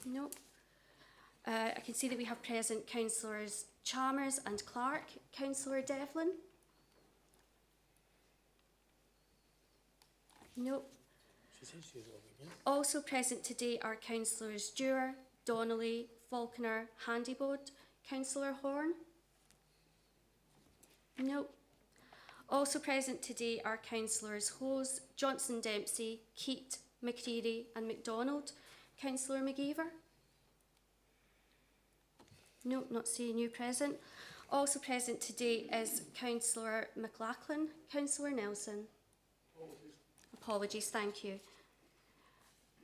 No. I can see that we have present Councillors Chalmers and Clark. Councillor Devlin? No. She says she's over here. Also present today are Councillors Dewar, Donnelly, Falconer, Handybode. Councillor Horn? No. Also present today are Councillors Hose, Johnson Dempsey, Keat, McCreary and MacDonald. Councillor McGeever? No, not seeing you present. Also present today is Councillor McLachlan. Councillor Nelson? Apologies, thank you.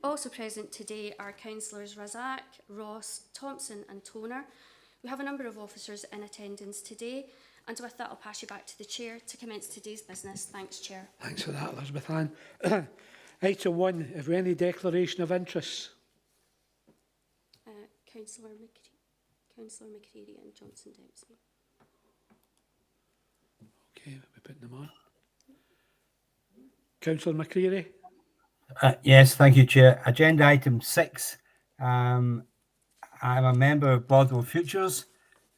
Also present today are Councillors Razak, Ross, Thompson and Toner. We have a number of officers in attendance today, and with that I'll pass you back to the Chair to commence today's business. Thanks, Chair. Thanks for that, Elizabeth Ann. Item 1, have we any declaration of interest? Councillor McCreary and Johnson Dempsey. Okay, we're putting them on. Councillor McCreary? Yes, thank you, Chair. Agenda item 6. I'm a member of Bothwell Futures,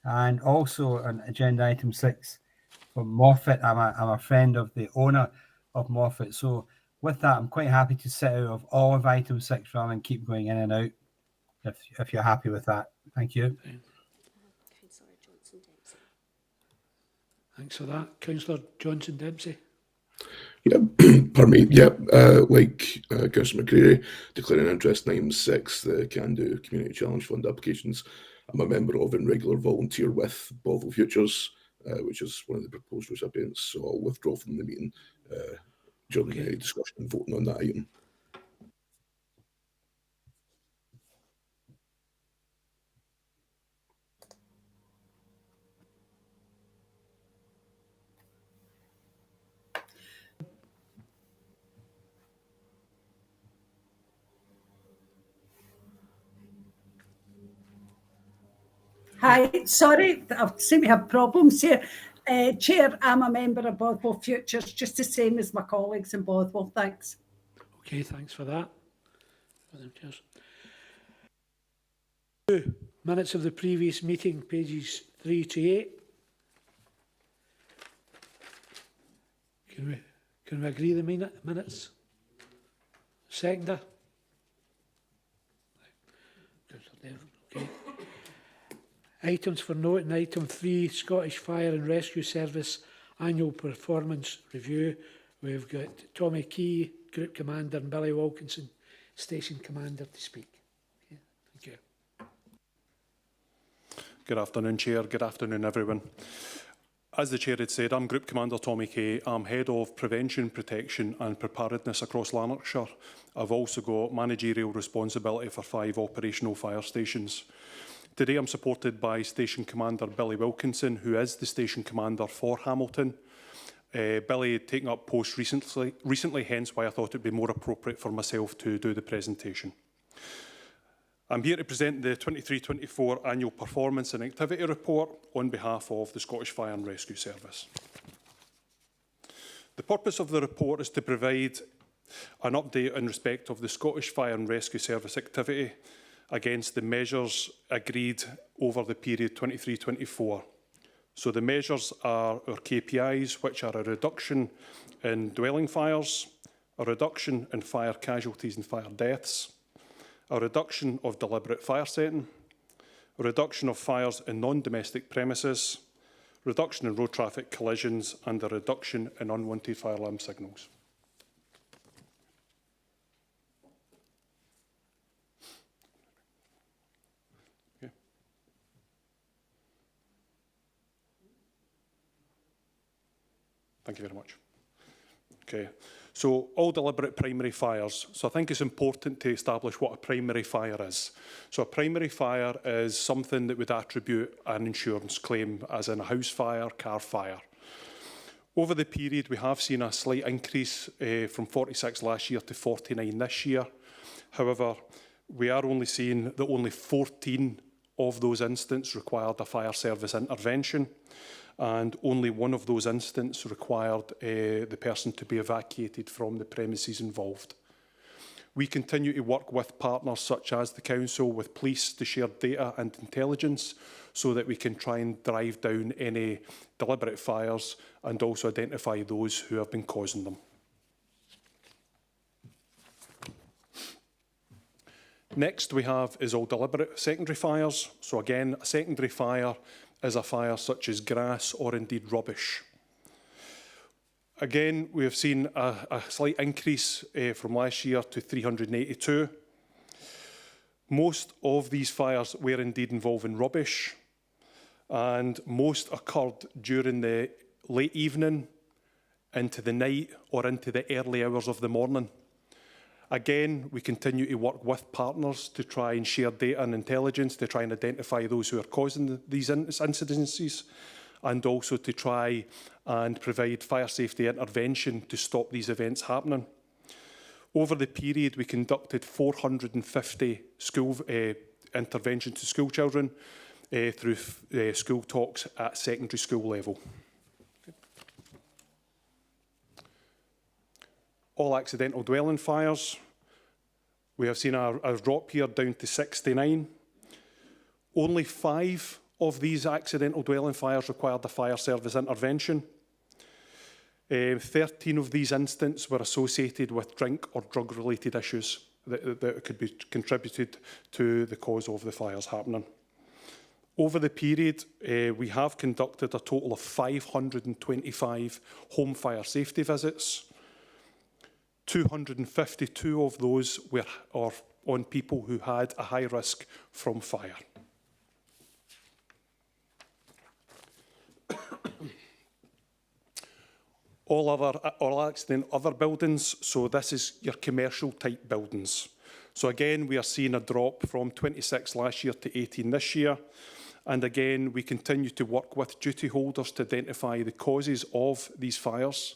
and also on agenda item 6 for Morphett. I'm a friend of the owner of Morphett. So with that, I'm quite happy to sit out of all of item 6 rather than keep going in and out. If you're happy with that, thank you. Okay. Councillor Johnson Dempsey. Thanks for that. Councillor Johnson Dempsey? Yeah, pardon me. Yeah, like Councillor McCreary, declaring interest in item 6, the Can Do Community Challenge Fund applications. I'm a member of and regular volunteer with Bothwell Futures, which is one of the proposed recipients. So I'll withdraw from the meeting during the discussion and voting on that item. Hi, sorry, I seem to have problems here. Chair, I'm a member of Bothwell Futures, just the same as my colleagues in Bothwell. Thanks. Okay, thanks for that. Minutes of the previous meeting, pages 3 to 8. Can we agree the minutes? Seconder? Okay. Items for note in item 3, Scottish Fire and Rescue Service Annual Performance Review. We've got Tommy Key, Group Commander, and Billy Wilkinson, Station Commander, to speak. Okay, thank you. Good afternoon, Chair. Good afternoon, everyone. As the Chair had said, I'm Group Commander Tommy Kay. I'm Head of Prevention, Protection and Preparedness across Lanarkshire. I've also got managerial responsibility for 5 operational fire stations. Today I'm supported by Station Commander Billy Wilkinson, who is the Station Commander for Hamilton. Billy had taken up post recently, hence why I thought it would be more appropriate for myself to do the presentation. I'm here to present the 23-24 Annual Performance and Activity Report on behalf of the Scottish Fire and Rescue Service. The purpose of the report is to provide an update in respect of the Scottish Fire and Rescue Service activity against the measures agreed over the period 23-24. So the measures are our KPIs, which are a reduction in dwelling fires, a reduction in fire casualties and fire deaths, a reduction of deliberate fire setting, a reduction of fires in non-domestic premises, reduction in road traffic collisions, and a reduction in unwanted fire alarm signals. Okay. Thank you very much. Okay. So all deliberate primary fires. So I think it's important to establish what a primary fire is. So a primary fire is something that would attribute an insurance claim, as in a house fire, car fire. Over the period, we have seen a slight increase from 46 last year to 49 this year. However, we are only seeing that only 14 of those incidents required a fire service intervention, and only one of those incidents required the person to be evacuated from the premises involved. We continue to work with partners such as the Council, with police, to share data and intelligence so that we can try and drive down any deliberate fires and also identify those who have been causing them. Next we have is all deliberate secondary fires. So again, a secondary fire is a fire such as grass or indeed rubbish. Again, we have seen a slight increase from last year to 382. Most of these fires were indeed involving rubbish, and most occurred during the late evening, into the night or into the early hours of the morning. Again, we continue to work with partners to try and share data and intelligence to try and identify those who are causing these incidences, and also to try and provide fire safety intervention to stop these events happening. Over the period, we conducted 450 school interventions to school children through school talks at secondary school level. All accidental dwelling fires, we have seen a drop here down to 69. Only 5 of these accidental dwelling fires required a fire service intervention. 13 of these incidents were associated with drink or drug-related issues that could be contributed to the cause of the fires happening. Over the period, we have conducted a total of 525 home fire safety visits. 252 of those were on people who had a high risk from fire. All accident other buildings, so this is your commercial type buildings. So again, we are seeing a drop from 26 last year to 18 this year. And again, we continue to work with duty holders to identify the causes of these fires.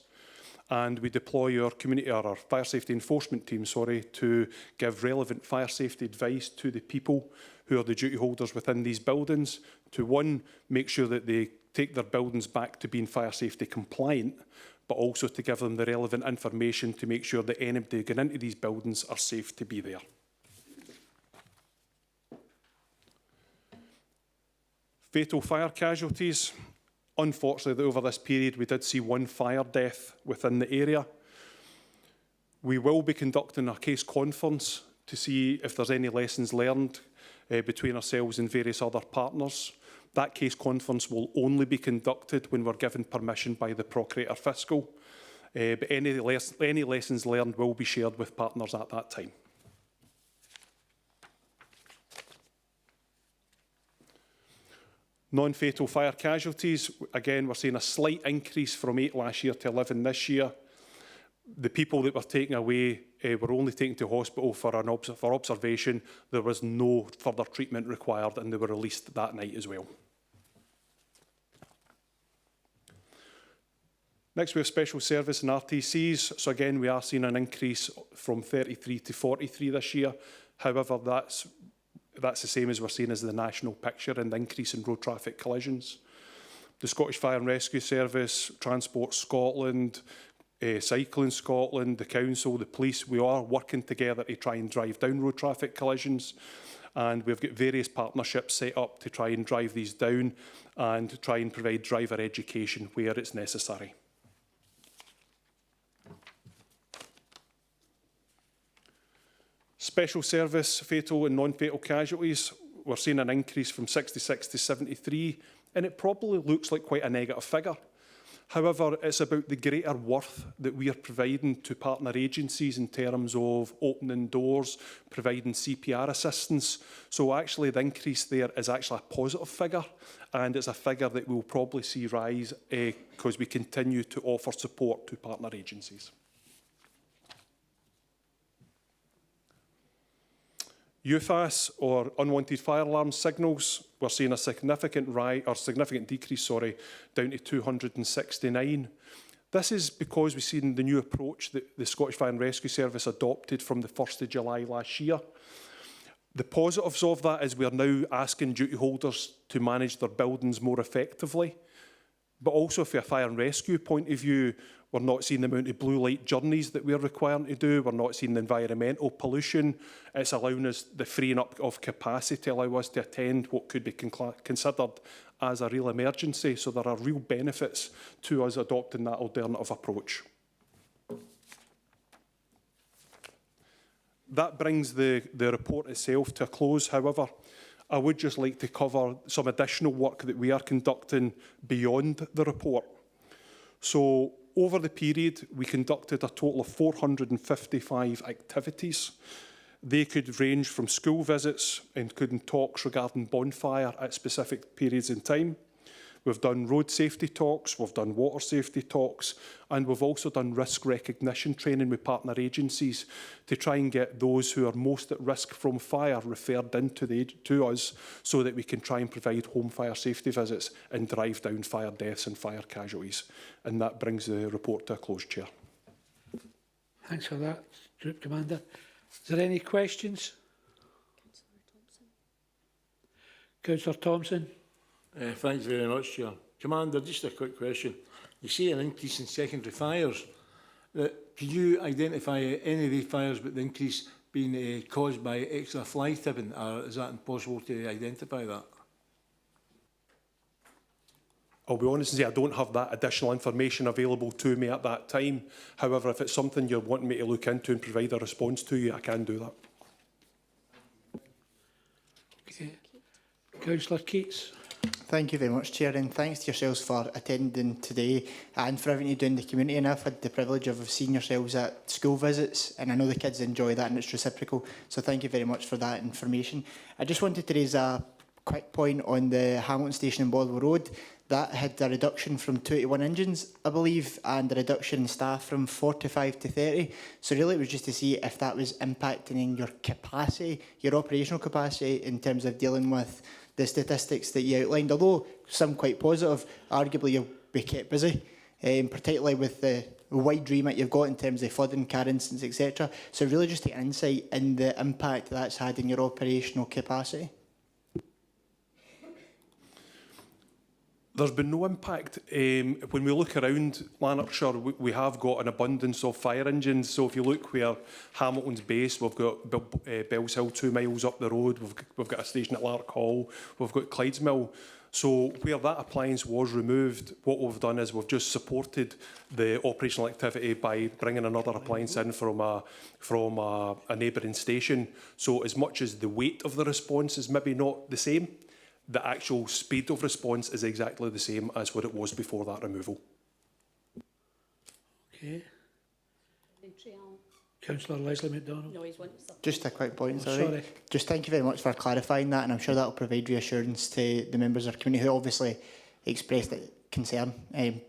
And we deploy our community, or our fire safety enforcement team, to give relevant fire safety advice to the people who are the duty holders within these buildings, to one, make sure that they take their buildings back to being fire safety compliant, but also to give them the relevant information to make sure that anybody going into these buildings are safe to be there. Fatal fire casualties. Unfortunately, over this period, we did see 1 fire death within the area. We will be conducting a case conference to see if there's any lessons learned between ourselves and various other partners. That case conference will only be conducted when we're given permission by the Procurator Fiscal, but any lessons learned will be shared with partners at that time. Non-fatal fire casualties, again, we're seeing a slight increase from 8 last year to 11 this year. The people that were taken away were only taken to hospital for observation. There was no further treatment required, and they were released that night as well. Next, we have special service and RTCs. So again, we are seeing an increase from 33 to 43 this year. However, that's the same as we're seeing as the national picture and the increase in road traffic collisions. The Scottish Fire and Rescue Service, Transport Scotland, Cycling Scotland, the Council, the police, we are working together to try and drive down road traffic collisions. And we've got various partnerships set up to try and drive these down and try and provide driver education where it's necessary. Special service fatal and non-fatal casualties, we're seeing an increase from 66 to 73, and it probably looks like quite a negative figure. However, it's about the greater worth that we are providing to partner agencies in terms of opening doors, providing CPR assistance. So actually the increase there is actually a positive figure, and it's a figure that we'll probably see rise because we continue to offer support to partner agencies. UFAS, or unwanted fire alarm signals, we're seeing a significant decrease, down to 269. This is because we've seen the new approach that the Scottish Fire and Rescue Service adopted from the 1st of July last year. The positives of that is we are now asking duty holders to manage their buildings more effectively. But also from a fire and rescue point of view, we're not seeing the amount of blue light journeys that we're requiring to do. We're not seeing the environmental pollution. It's allowing us the freeing up of capacity, allow us to attend what could be considered as a real emergency. So there are real benefits to us adopting that alternative approach. That brings the report itself to a close. However, I would just like to cover some additional work that we are conducting beyond the report. So over the period, we conducted a total of 455 activities. They could range from school visits, including talks regarding bonfire at specific periods in time. We've done road safety talks, we've done water safety talks, and we've also done risk recognition training with partner agencies to try and get those who are most at risk from fire referred to us so that we can try and provide home fire safety visits and drive down fire deaths and fire casualties. And that brings the report to a close, Chair. Thanks for that, Group Commander. Is there any questions? Councillor Thompson. Thanks very much, Chair. Commander, just a quick question. You say an increase in secondary fires. Can you identify any of these fires with the increase being caused by extra fly tipping, or is that impossible to identify that? I'll be honest and say I don't have that additional information available to me at that time. However, if it's something you're wanting me to look into and provide a response to you, I can do that. Okay. Councillor Keats. Thank you very much, Chair, and thanks to yourselves for attending today and for everything you do in the community. And I've had the privilege of seeing yourselves at school visits, and I know the kids enjoy that and it's reciprocal. So thank you very much for that information. I just wanted to raise a quick point on the Hamilton Station in Bothwell Road. That had a reduction from 21 engines, I believe, and a reduction in staff from 45 to 30. So really it was just to see if that was impacting your capacity, your operational capacity in terms of dealing with the statistics that you outlined. Although some quite positive, arguably you'll be kept busy, particularly with the wide remit you've got in terms of flooding, car incidents, etc. So really just the insight in the impact that's had in your operational capacity. There's been no impact. When we look around Lanarkshire, we have got an abundance of fire engines. So if you look where Hamilton's based, we've got Bells Hill 2 miles up the road, we've got a station at Lark Hall, we've got Clydesmill. So where that appliance was removed, what we've done is we've just supported the operational activity by bringing another appliance in from a neighbouring station. So as much as the weight of the response is maybe not the same, the actual speed of response is exactly the same as what it was before that removal. Okay. Councillor Leslie MacDonald. No, he's Just a quick point, Oh, sorry. sorry. Just thank you very much for clarifying that, and I'm sure that will provide reassurance to the members of our community who obviously expressed concern,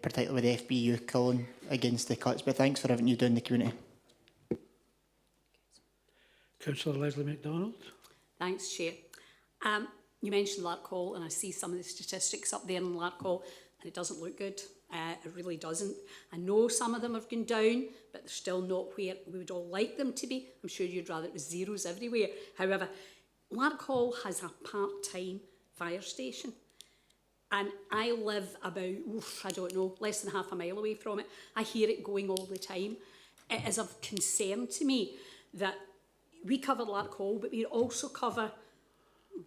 particularly with the FBU calling against the cuts. But thanks for everything you do in the community. Councillor Leslie MacDonald. Thanks, Chair. You mentioned Larkhall, and I see some of the statistics up there in Larkhall, and it doesn't look good. It really doesn't. I know some of them have gone down, but they're still not where we would all like them to be. I'm sure you'd rather it was zeros everywhere. However, Larkhall has a part-time fire station, and I live about, I don't know, less than half a mile away from it. I hear it going all the time. It is of concern to me that we cover Larkhall, but we also cover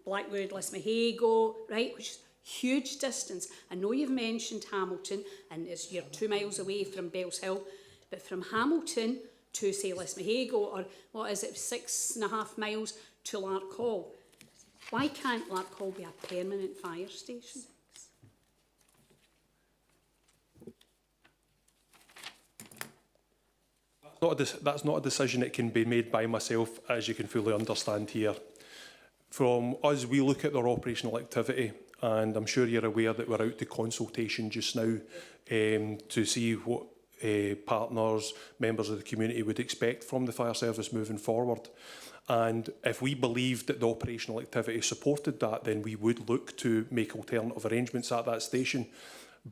Blackwood, Lismahago, right, which is huge distance. I know you've mentioned Hamilton, and you're 2 miles away from Bells Hill, but from Hamilton to, say, Lismahago, or what is it, 6.5 miles to Larkhall, why can't Larkhall be a permanent fire station? That's not a decision that can be made by myself, as you can fully understand here. From us, we look at their operational activity, and I'm sure you're aware that we're out to consultation just now to see what partners, members of the community would expect from the fire service moving forward. And if we believed that the operational activity supported that, then we would look to make alternative arrangements at that station.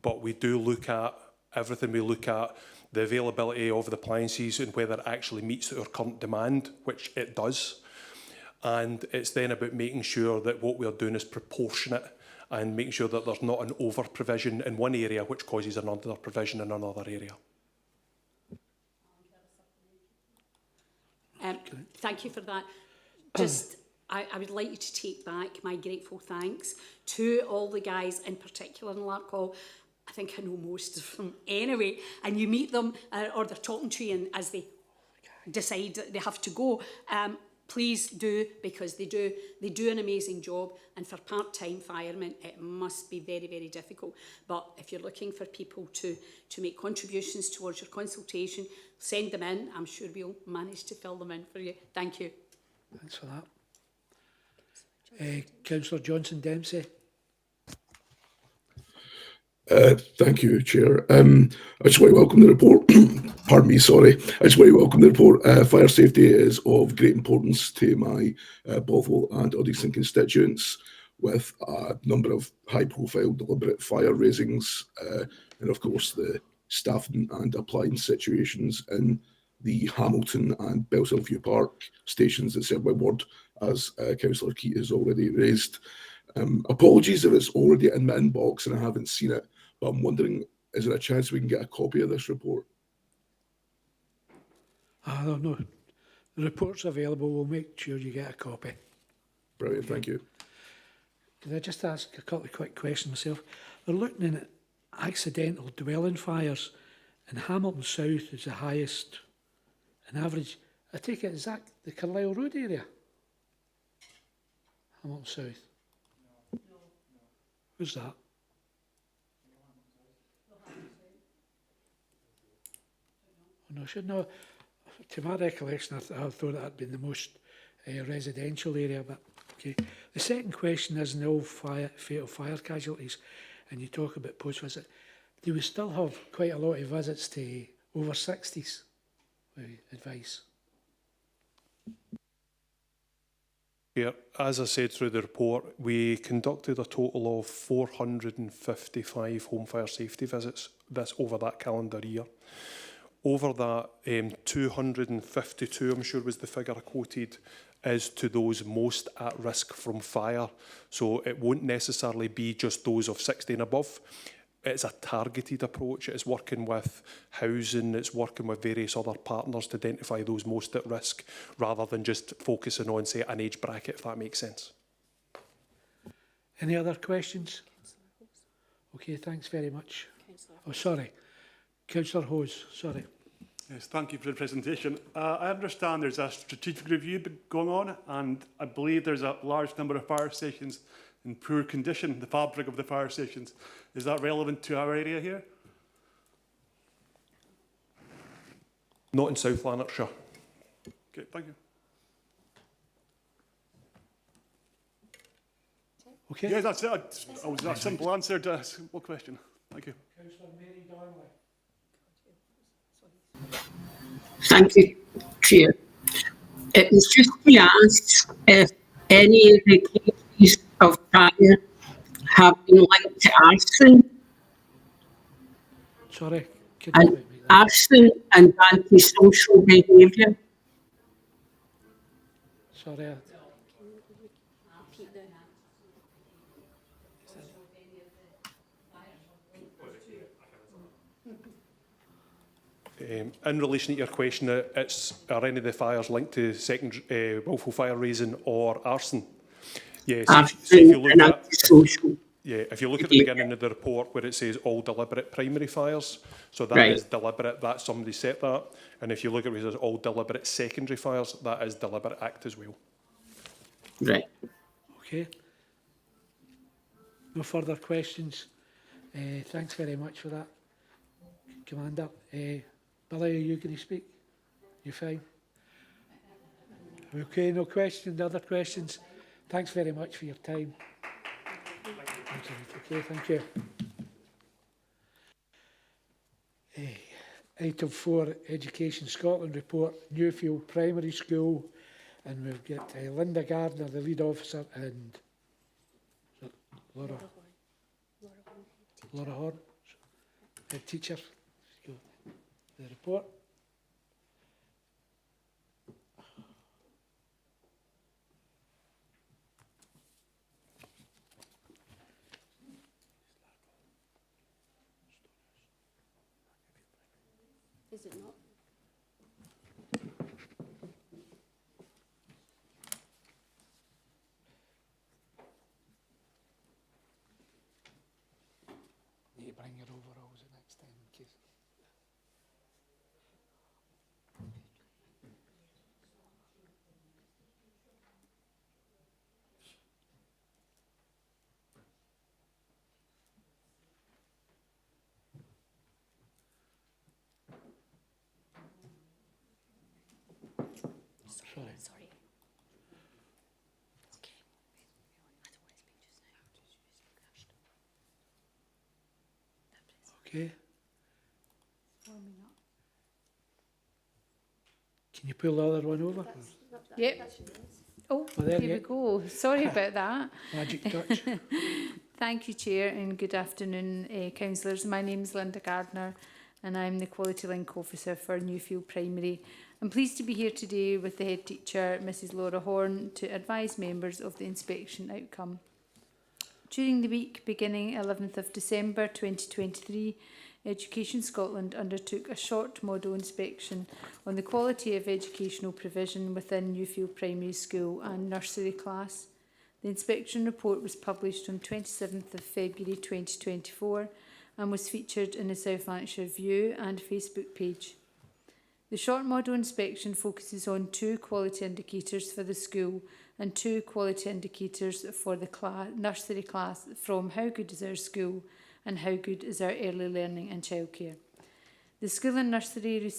But we do look at everything. We look at the availability of the appliances and whether it actually meets our current demand, which it does. And it's then about making sure that what we're doing is proportionate and making sure that there's not an over-provision in one area which causes an under-provision in another area. Thank you for that. Just, I would like you to take back my grateful thanks to all the guys, in particular in Larkhall. I think I know most of them anyway, and you meet them or they're talking to you and as they decide that they have to go. Please do, because they do an amazing job, and for part-time firemen it must be very, very difficult. But if you're looking for people to make contributions towards your consultation, send them in. I'm sure we'll manage to fill them in for you. Thank you. Thanks for that. Councillor Johnson Dempsey. Thank you, Chair. I just want to welcome the report. Pardon me, sorry. I just want to welcome the report. Fire safety is of great importance to my Bothwell and Uddingston constituents, with a number of high-profile deliberate fire raisings, and of course the staffing and appliance situations in the Hamilton and Bellshill View Park stations that serve my ward, as Councillor Keat has already raised. Apologies if it's already in my inbox and I haven't seen it, but I'm wondering, is there a chance we can get a copy of this report? I don't know. The report's available. We'll make sure you get a copy. Brilliant, thank you. Can I just ask a couple of quick questions myself? We're looking at accidental dwelling fires, and Hamilton South is the highest in average. I take it, is that the Carlisle Road area? Hamilton South? No. Where's that? No, I should know. To my recollection, I thought that had been the most residential area, but okay. The second question is in the old fatal fire casualties, and you talk about post-visit. Do we still have quite a lot of visits to over 60s with advice? Yeah, as I said through the report, we conducted a total of 455 home fire safety visits over that calendar year. Over that, 252, I'm sure was the figure I quoted, is to those most at risk from fire. So it won't necessarily be just those of 60 and above. It's a targeted approach. It's working with housing, it's working with various other partners to identify those most at risk, rather than just focusing on, say, an age bracket, if that makes sense. Any other questions? Okay, thanks very much. Oh, sorry. Councillor Hose, sorry. Yes, thank you for the presentation. I understand there's a strategic review going on, and I believe there's a large number of fire stations in poor condition, the fabric of the fire stations. Is that relevant to our area here? Not in South Lanarkshire. Okay, thank you. Okay. Yeah, that's it. I was a simple answer to a simple question. Thank you. Councillor Mary Darnley. Thank you, Chair. It was just to ask if any of the cases of fire have been linked to arson, Sorry, can you and repeat that? arson and antisocial behaviour. Sorry. In relation to your question, are any of the fires linked to willful fire raising or arson? Yes. Arson and antisocial. Yeah, if you look at the beginning of the report where it says all deliberate primary fires, so that is deliberate, that somebody set that. And if you look at where it says all deliberate secondary fires, that is deliberate act as well. Right. Okay. No further questions. Thanks very much for that, Commander. Billy, are you going to speak? You fine? Okay, no questions, other questions? Thanks very much for your time. Okay, thank you. Item 4, Education Scotland report, Newfield Primary School, and we've got Linda Gardner, the lead officer, and Laura Horn, head teacher. The report. Is it not? Need to bring your overalls the next time in case. Sorry. Sorry. Okay. Okay. Can you pull the other one over? Yep. Oh, Oh, there here you we go. Sorry about that. Magic touch. Thank you, Chair, and good afternoon, councillors. My name is Linda Gardner, and I'm the Quality Link Officer for Newfield Primary. I'm pleased to be here today with the head teacher, Mrs Laura Horn, to advise members of the inspection outcome. During the week beginning 11th of December 2023, Education Scotland undertook a short model inspection on the quality of educational provision within Newfield Primary School and nursery class. The inspection report was published on 27th of February 2024 and was featured in the South Lanarkshire View and Facebook page. The short model inspection focuses on 2 quality indicators for the school and 2 quality indicators for the nursery class from How Good Is Our School and How Good Is Our Early Learning and Childcare. The school and nursery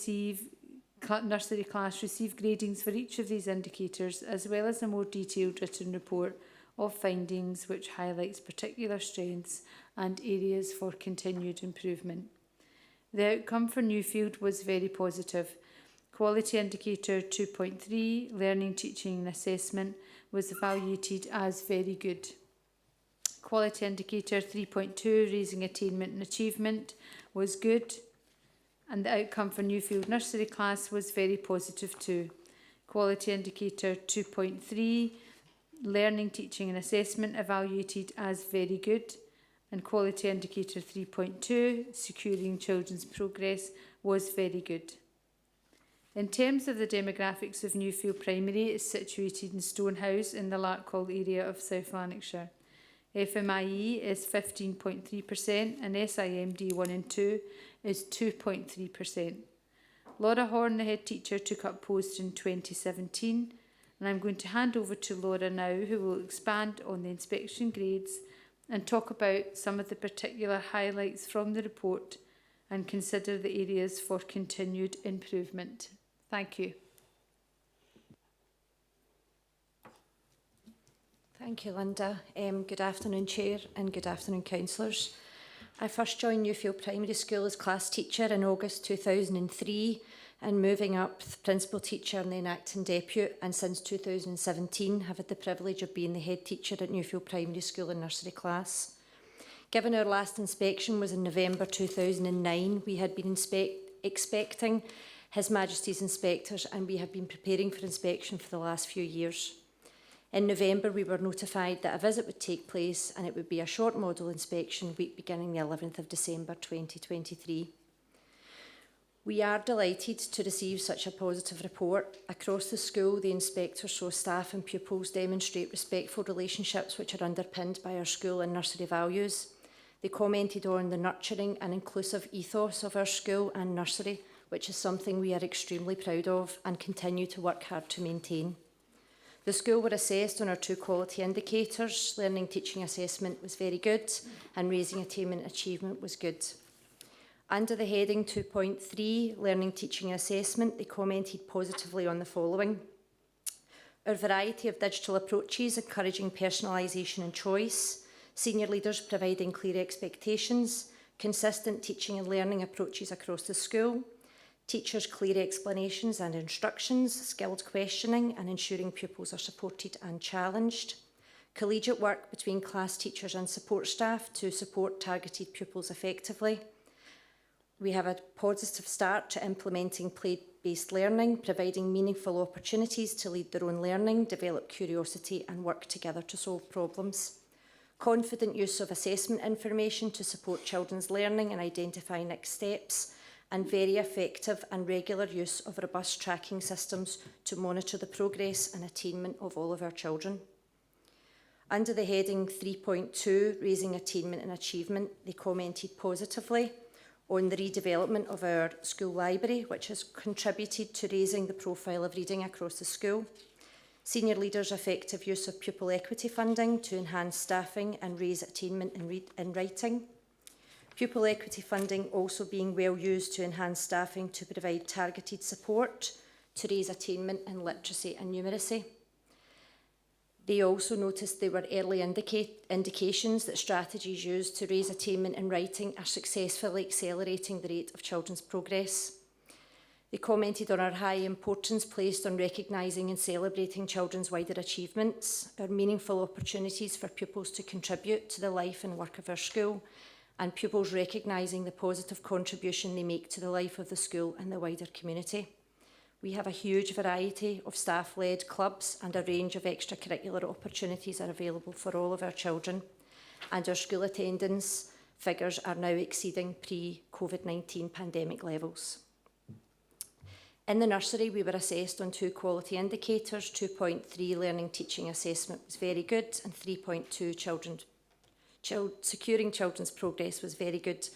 class receive gradings for each of these indicators, as well as a more detailed written report of findings which highlights particular strengths and areas for continued improvement. The outcome for Newfield was very positive. Quality indicator 2.3, learning, teaching and assessment, was evaluated as very good. Quality indicator 3.2, raising attainment and achievement, was good. And the outcome for Newfield nursery class was very positive too. Quality indicator 2.3, learning, teaching and assessment, evaluated as very good. And quality indicator 3.2, securing children's progress, was very good. In terms of the demographics of Newfield Primary, it is situated in Stonehouse in the Larkhall area of South Lanarkshire. FMIE is 15.3% and SIMD 1 and 2 is 2.3%. Laura Horn, the head teacher, took up post in 2017, and I'm going to hand over to Laura now, who will expand on the inspection grades and talk about some of the particular highlights from the report and consider the areas for continued improvement. Thank you. Thank you, Linda. Good afternoon, Chair, and good afternoon, councillors. I first joined Newfield Primary School as class teacher in August 2003, and moving up principal teacher and then acting deputy, and since 2017 have had the privilege of being the head teacher at Newfield Primary School and nursery class. Given our last inspection was in November 2009, we had been expecting His Majesty's inspectors, and we have been preparing for inspection for the last few years. In November, we were notified that a visit would take place and it would be a short model inspection week beginning the 11th of December 2023. We are delighted to receive such a positive report. Across the school, the inspectors saw staff and pupils demonstrate respectful relationships which are underpinned by our school and nursery values. They commented on the nurturing and inclusive ethos of our school and nursery, which is something we are extremely proud of and continue to work hard to maintain. The school were assessed on our 2 quality indicators. Learning, teaching, assessment was very good, and raising attainment achievement was good. Under the heading 2.3, learning, teaching, assessment, they commented positively on the following: our variety of digital approaches encouraging personalisation and choice, senior leaders providing clear expectations, consistent teaching and learning approaches across the school, teachers' clear explanations and instructions, skilled questioning and ensuring pupils are supported and challenged, collegiate work between class teachers and support staff to support targeted pupils effectively. We have a positive start to implementing play-based learning, providing meaningful opportunities to lead their own learning, develop curiosity and work together to solve problems. Confident use of assessment information to support children's learning and identify next steps, and very effective and regular use of robust tracking systems to monitor the progress and attainment of all of our children. Under the heading 3.2, Raising Attainment and Achievement, they commented positively on the redevelopment of our school library, which has contributed to raising the profile of reading across the school. Senior leaders' effective use of pupil equity funding to enhance staffing and raise attainment in writing. Pupil equity funding also being well used to enhance staffing to provide targeted support to raise attainment in literacy and numeracy. They also noticed there were early indications that strategies used to raise attainment in writing are successfully accelerating the rate of children's progress. They commented on our high importance placed on recognising and celebrating children's wider achievements, our meaningful opportunities for pupils to contribute to the life and work of our school, and pupils recognising the positive contribution they make to the life of the school and the wider community. We have a huge variety of staff-led clubs, and a range of extracurricular opportunities are available for all of our children, and our school attendance figures are now exceeding pre-COVID-19 pandemic levels. In the nursery, we were assessed on 2 quality indicators. 2.3 learning teaching assessment was very good, and 3.2 securing children's progress was very good.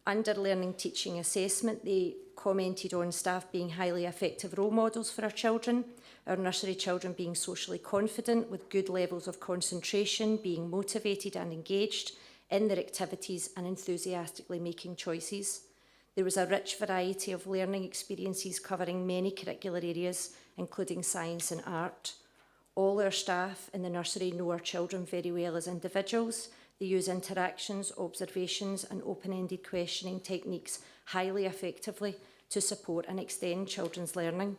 Under learning teaching assessment, they commented on staff being highly effective role models for our children, our nursery children being socially confident with good levels of concentration, being motivated and engaged in their activities and enthusiastically making choices. There was a rich variety of learning experiences covering many curricular areas, including science and art. All our staff in the nursery know our children very well as individuals. They use interactions, observations and open-ended questioning techniques highly effectively to support and extend children's learning.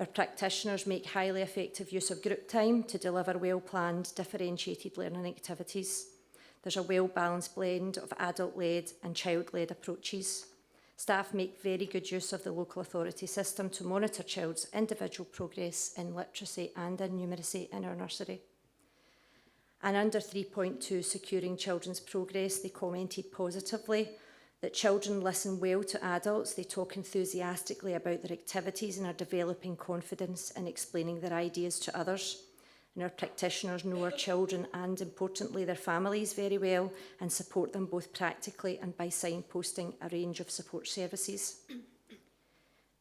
Our practitioners make highly effective use of group time to deliver well-planned, differentiated learning activities. There's a well-balanced blend of adult-led and child-led approaches. Staff make very good use of the local authority system to monitor child's individual progress in literacy and in numeracy in our nursery. And under 3.2, Securing Children's Progress, they commented positively that children listen well to adults, they talk enthusiastically about their activities and are developing confidence in explaining their ideas to others. And our practitioners know our children and, importantly, their families very well and support them both practically and by signposting a range of support services.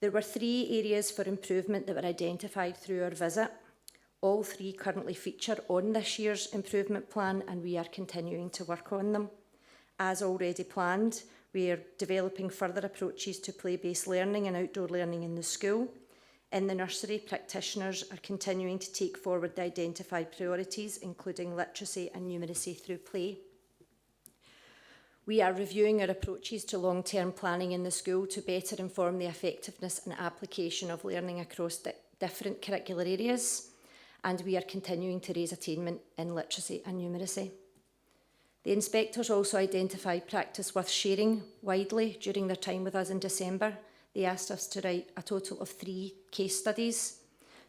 There were 3 areas for improvement that were identified through our visit. All 3 currently feature on this year's improvement plan, and we are continuing to work on them. As already planned, we are developing further approaches to play-based learning and outdoor learning in the school. In the nursery, practitioners are continuing to take forward the identified priorities, including literacy and numeracy through play. We are reviewing our approaches to long-term planning in the school to better inform the effectiveness and application of learning across different curricular areas, and we are continuing to raise attainment in literacy and numeracy. The inspectors also identified practice worth sharing widely during their time with us in December. They asked us to write a total of 3 case studies.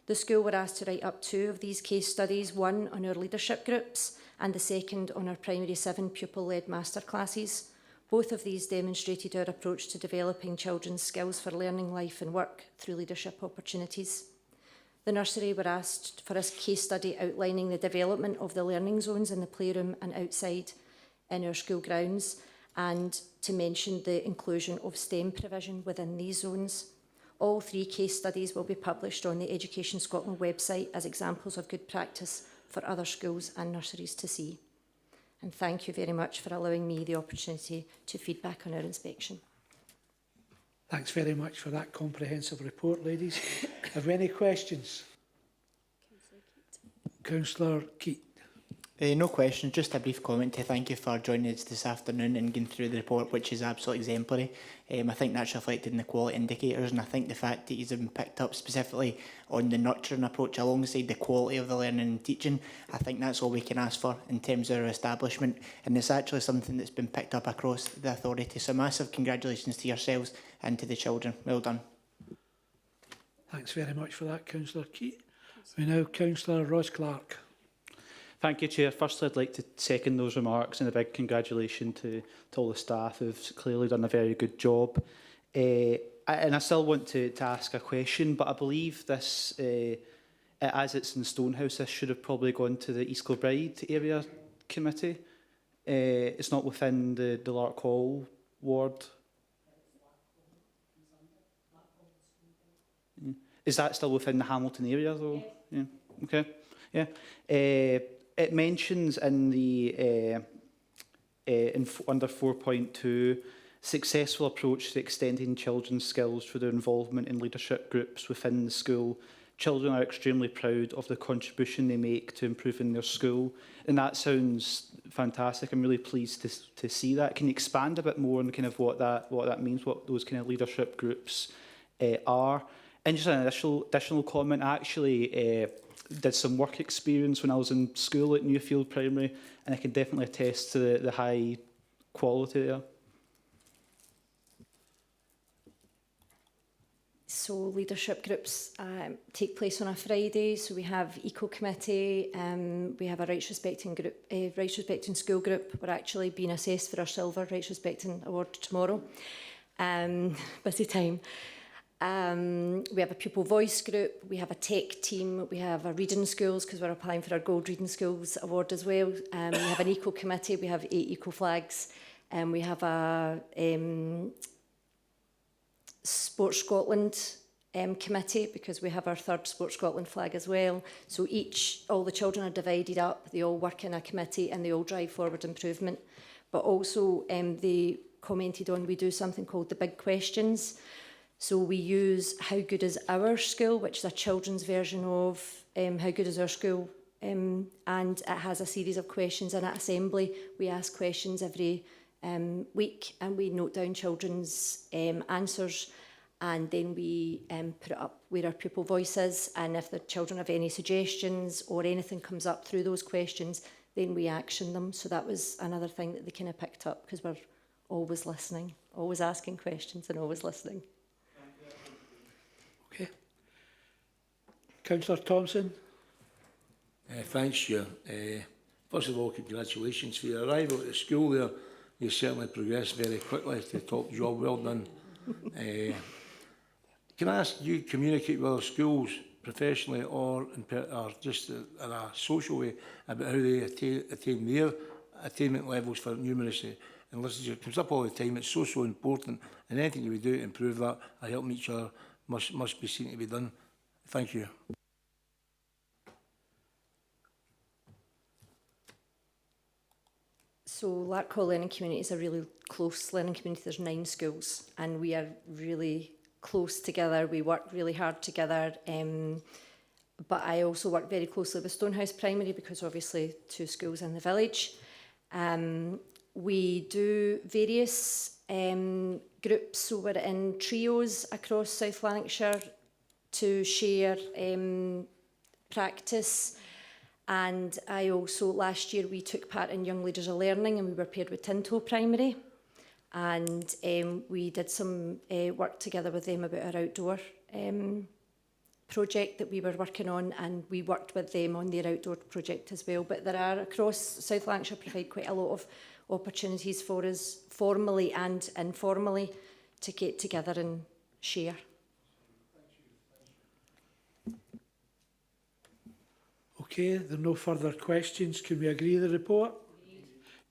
The school were asked to write up 2 of these case studies, one on our leadership groups and the second on our primary 7 pupil-led masterclasses. Both of these demonstrated our approach to developing children's skills for learning, life and work through leadership opportunities. The nursery were asked for a case study outlining the development of the learning zones in the playroom and outside in our school grounds, and to mention the inclusion of STEM provision within these zones. All 3 case studies will be published on the Education Scotland website as examples of good practice for other schools and nurseries to see. And thank you very much for allowing me the opportunity to feedback on our inspection. Thanks very much for that comprehensive report, ladies. Have we any questions? Councillor Keat. No question, just a brief comment to thank you for joining us this afternoon and going through the report, which is absolutely exemplary. I think that's reflected in the quality indicators, and I think the fact that you've been picked up specifically on the nurturing approach alongside the quality of the learning and teaching, I think that's all we can ask for in terms of our establishment, and it's actually something that's been picked up across the authority. So massive congratulations to yourselves and to the children. Well done. Thanks very much for that, Councillor Keat. We now Councillor Ross Clark. Thank you, Chair. Firstly, I'd like to second those remarks and a big congratulations to all the staff who've clearly done a very good job. And I still want to ask a question, but I believe this, as it's in Stonehouse, this should have probably gone to the East Kilbride area committee. It's not within the Lark Hall ward. Is that still within the Hamilton area though? Yeah. Okay. Yeah. It mentions in the under 4.2 successful approach to extending children's skills through their involvement in leadership groups within the school. Children are extremely proud of the contribution they make to improving their school, and that sounds fantastic. I'm really pleased to see that. Can you expand a bit more on kind of what that means, what those kind of leadership groups are? And just an additional comment, I actually did some work experience when I was in school at Newfield Primary, and I can definitely attest to the high quality there. So leadership groups take place on a Friday. So we have Eco Committee, we have a Rights Respecting group, Rights Respecting School group. We're actually being assessed for our Silver Rights Respecting Award tomorrow. Busy time. We have a Pupil Voice group, we have a tech team, we have a Reading Schools because we're applying for our Gold Reading Schools Award as well. We have an Eco Committee, we have 8 Eco Flags, and we have a Sports Scotland committee because we have our 3rd Sports Scotland flag as well. So all the children are divided up, they all work in a committee and they all drive forward improvement. But also they commented on, we do something called the Big Questions. So we use How Good Is Our School, which is a children's version of How Good Is Our School, and it has a series of questions. And at Assembly, we ask questions every week and we note down children's answers, and then we put it up where our pupil voice is, and if the children have any suggestions or anything comes up through those questions, then we action them. So that was another thing that they kind of picked up, because we're always listening, always asking questions and always listening. Okay. Councillor Thompson. Thanks, Chair. First of all, congratulations for your arrival at the school there. You certainly progressed very quickly to top job. Well done. Can I ask you communicate with our schools professionally or just in a social way about how they attain their attainment levels for numeracy and literacy? It comes up all the time. It's so important, and anything we do to improve that or help each other must be seen to be done. Thank you. So Lark Hall Learning Community is a really close learning community. There's 9 schools and we are really close together. We work really hard together. But I also work very closely with Stonehouse Primary because obviously 2 schools in the village. We do various groups, so we're in trios across South Lanarkshire to share practice. And I also, last year, we took part in Young Leaders of Learning and we were paired with Tinto Primary. And we did some work together with them about our outdoor project that we were working on, and we worked with them on their outdoor project as well. But there are, across South Lanarkshire, provide quite a lot of opportunities for us, formally and informally, to get together and share. Okay, there are no further questions. Can we agree the report?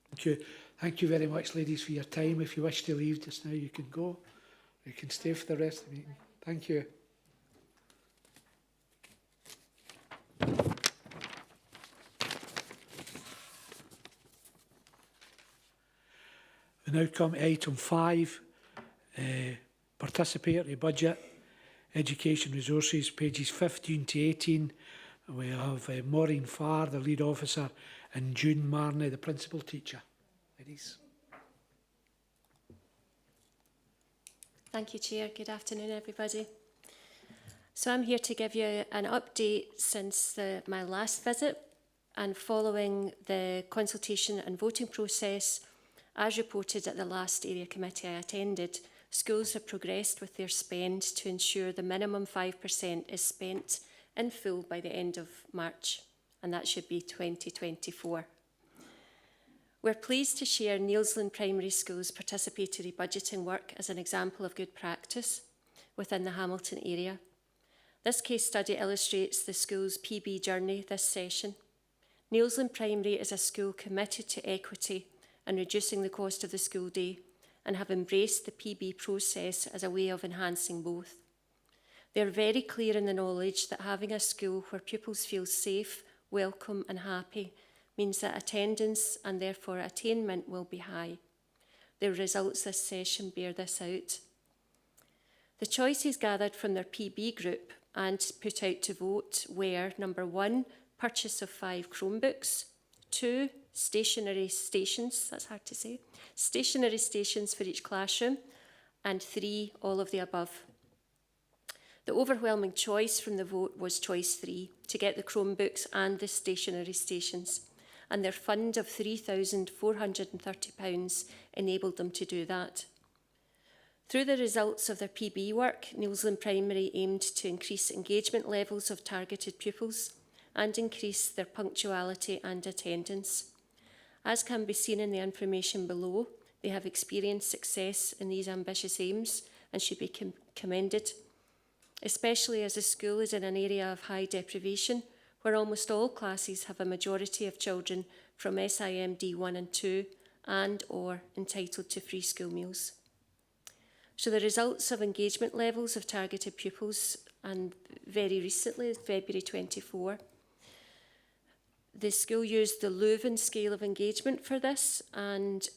Thank you. Thank you very much, ladies, for your time. If you wish to leave just now, you can go. You can stay for the rest of the meeting. Thank you. We now come to item 5, participatory budget, education resources, pages 15 to 18. We have Maureen Farr, the lead officer, and June Marney, the principal teacher. Ladies. Thank you, Chair. Good afternoon, everybody. So I'm here to give you an update since my last visit, and following the consultation and voting process, as reported at the last area committee I attended, schools have progressed with their spend to ensure the minimum 5% is spent in full by the end of March, and that should be 2024. We're pleased to share Neilsland Primary School's participatory budgeting work as an example of good practice within the Hamilton area. This case study illustrates the school's PB journey this session. Neilsland Primary is a school committed to equity and reducing the cost of the school day, and have embraced the PB process as a way of enhancing both. They are very clear in the knowledge that having a school where pupils feel safe, welcome and happy means that attendance and therefore attainment will be high. Their results this session bear this out. The choices gathered from their PB group and put out to vote were: number 1, purchase of 5 Chromebooks, 2, stationary stations, that's hard to say, stationary stations for each classroom, and 3, all of the above. The overwhelming choice from the vote was choice 3, to get the Chromebooks and the stationary stations, and their fund of £3,430 enabled them to do that. Through the results of their PB work, Neilsland Primary aimed to increase engagement levels of targeted pupils and increase their punctuality and attendance. As can be seen in the information below, they have experienced success in these ambitious aims and should be commended, especially as the school is in an area of high deprivation, where almost all classes have a majority of children from SIMD 1 and 2 and or entitled to free school meals. So the results of engagement levels of targeted pupils, and very recently, February 24, the school used the Leuven scale of engagement for this, and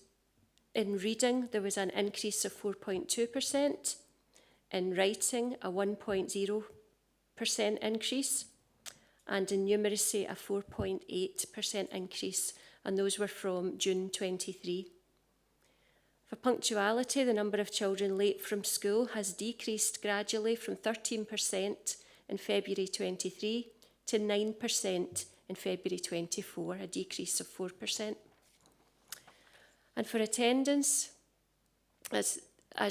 in reading there was an increase of 4.2%, in writing a 1.0% increase, and in numeracy a 4.8% increase, and those were from June 23. For punctuality, the number of children late from school has decreased gradually from 13% in February 23 to 9% in February 24, a decrease of 4%. And for attendance, as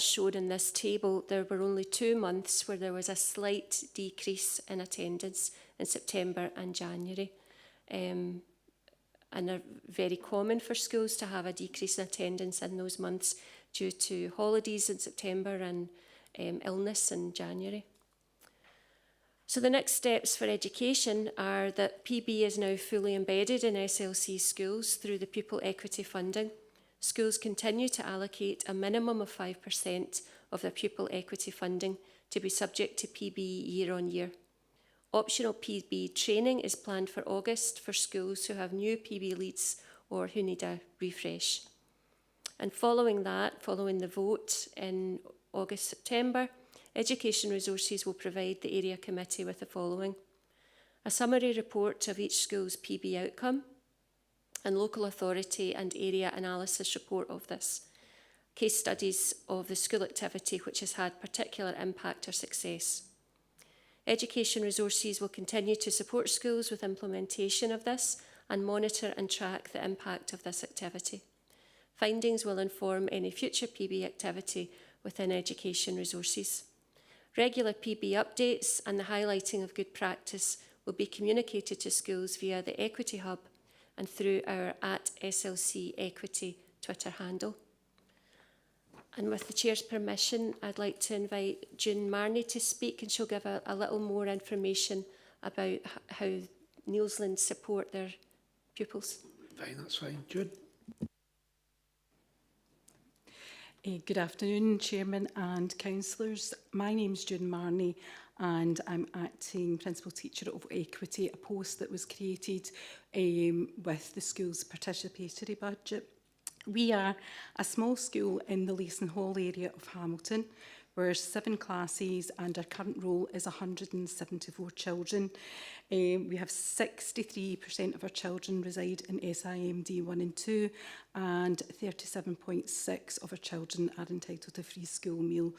shown in this table, there were only 2 months where there was a slight decrease in attendance in September and January. And are very common for schools to have a decrease in attendance in those months due to holidays in September and illness in January. So the next steps for education are that PB is now fully embedded in SLC schools through the pupil equity funding. Schools continue to allocate a minimum of 5% of their pupil equity funding to be subject to PB year on year. Optional PB training is planned for August for schools who have new PB leads or who need a refresh. And following the vote in August, September, Education Resources will provide the Area Committee with the following: a summary report of each school's PB outcome, and local authority and area analysis report of this, case studies of the school activity which has had particular impact or success. Education Resources will continue to support schools with implementation of this and monitor and track the impact of this activity. Findings will inform any future PB activity within Education Resources. Regular PB updates and the highlighting of good practice will be communicated to schools via the Equity Hub and through our @SLC_Equity Twitter handle. And with the Chair's permission, I'd like to invite June Marnie to speak, and she'll give a little more information about how Neilsland support their pupils. Fine, that's fine. June. Good afternoon, Chairman and Councillors. My name's June Marnie and I'm acting Principal Teacher of Equity, a post that was created with the school's participatory budget. We are a small school in the Leeson Hall area of Hamilton. We're 7 classes and our current roll is 174 children. We have 63% of our children reside in SIMD 1 and 2 and 37.6% of our children are entitled to free school meals.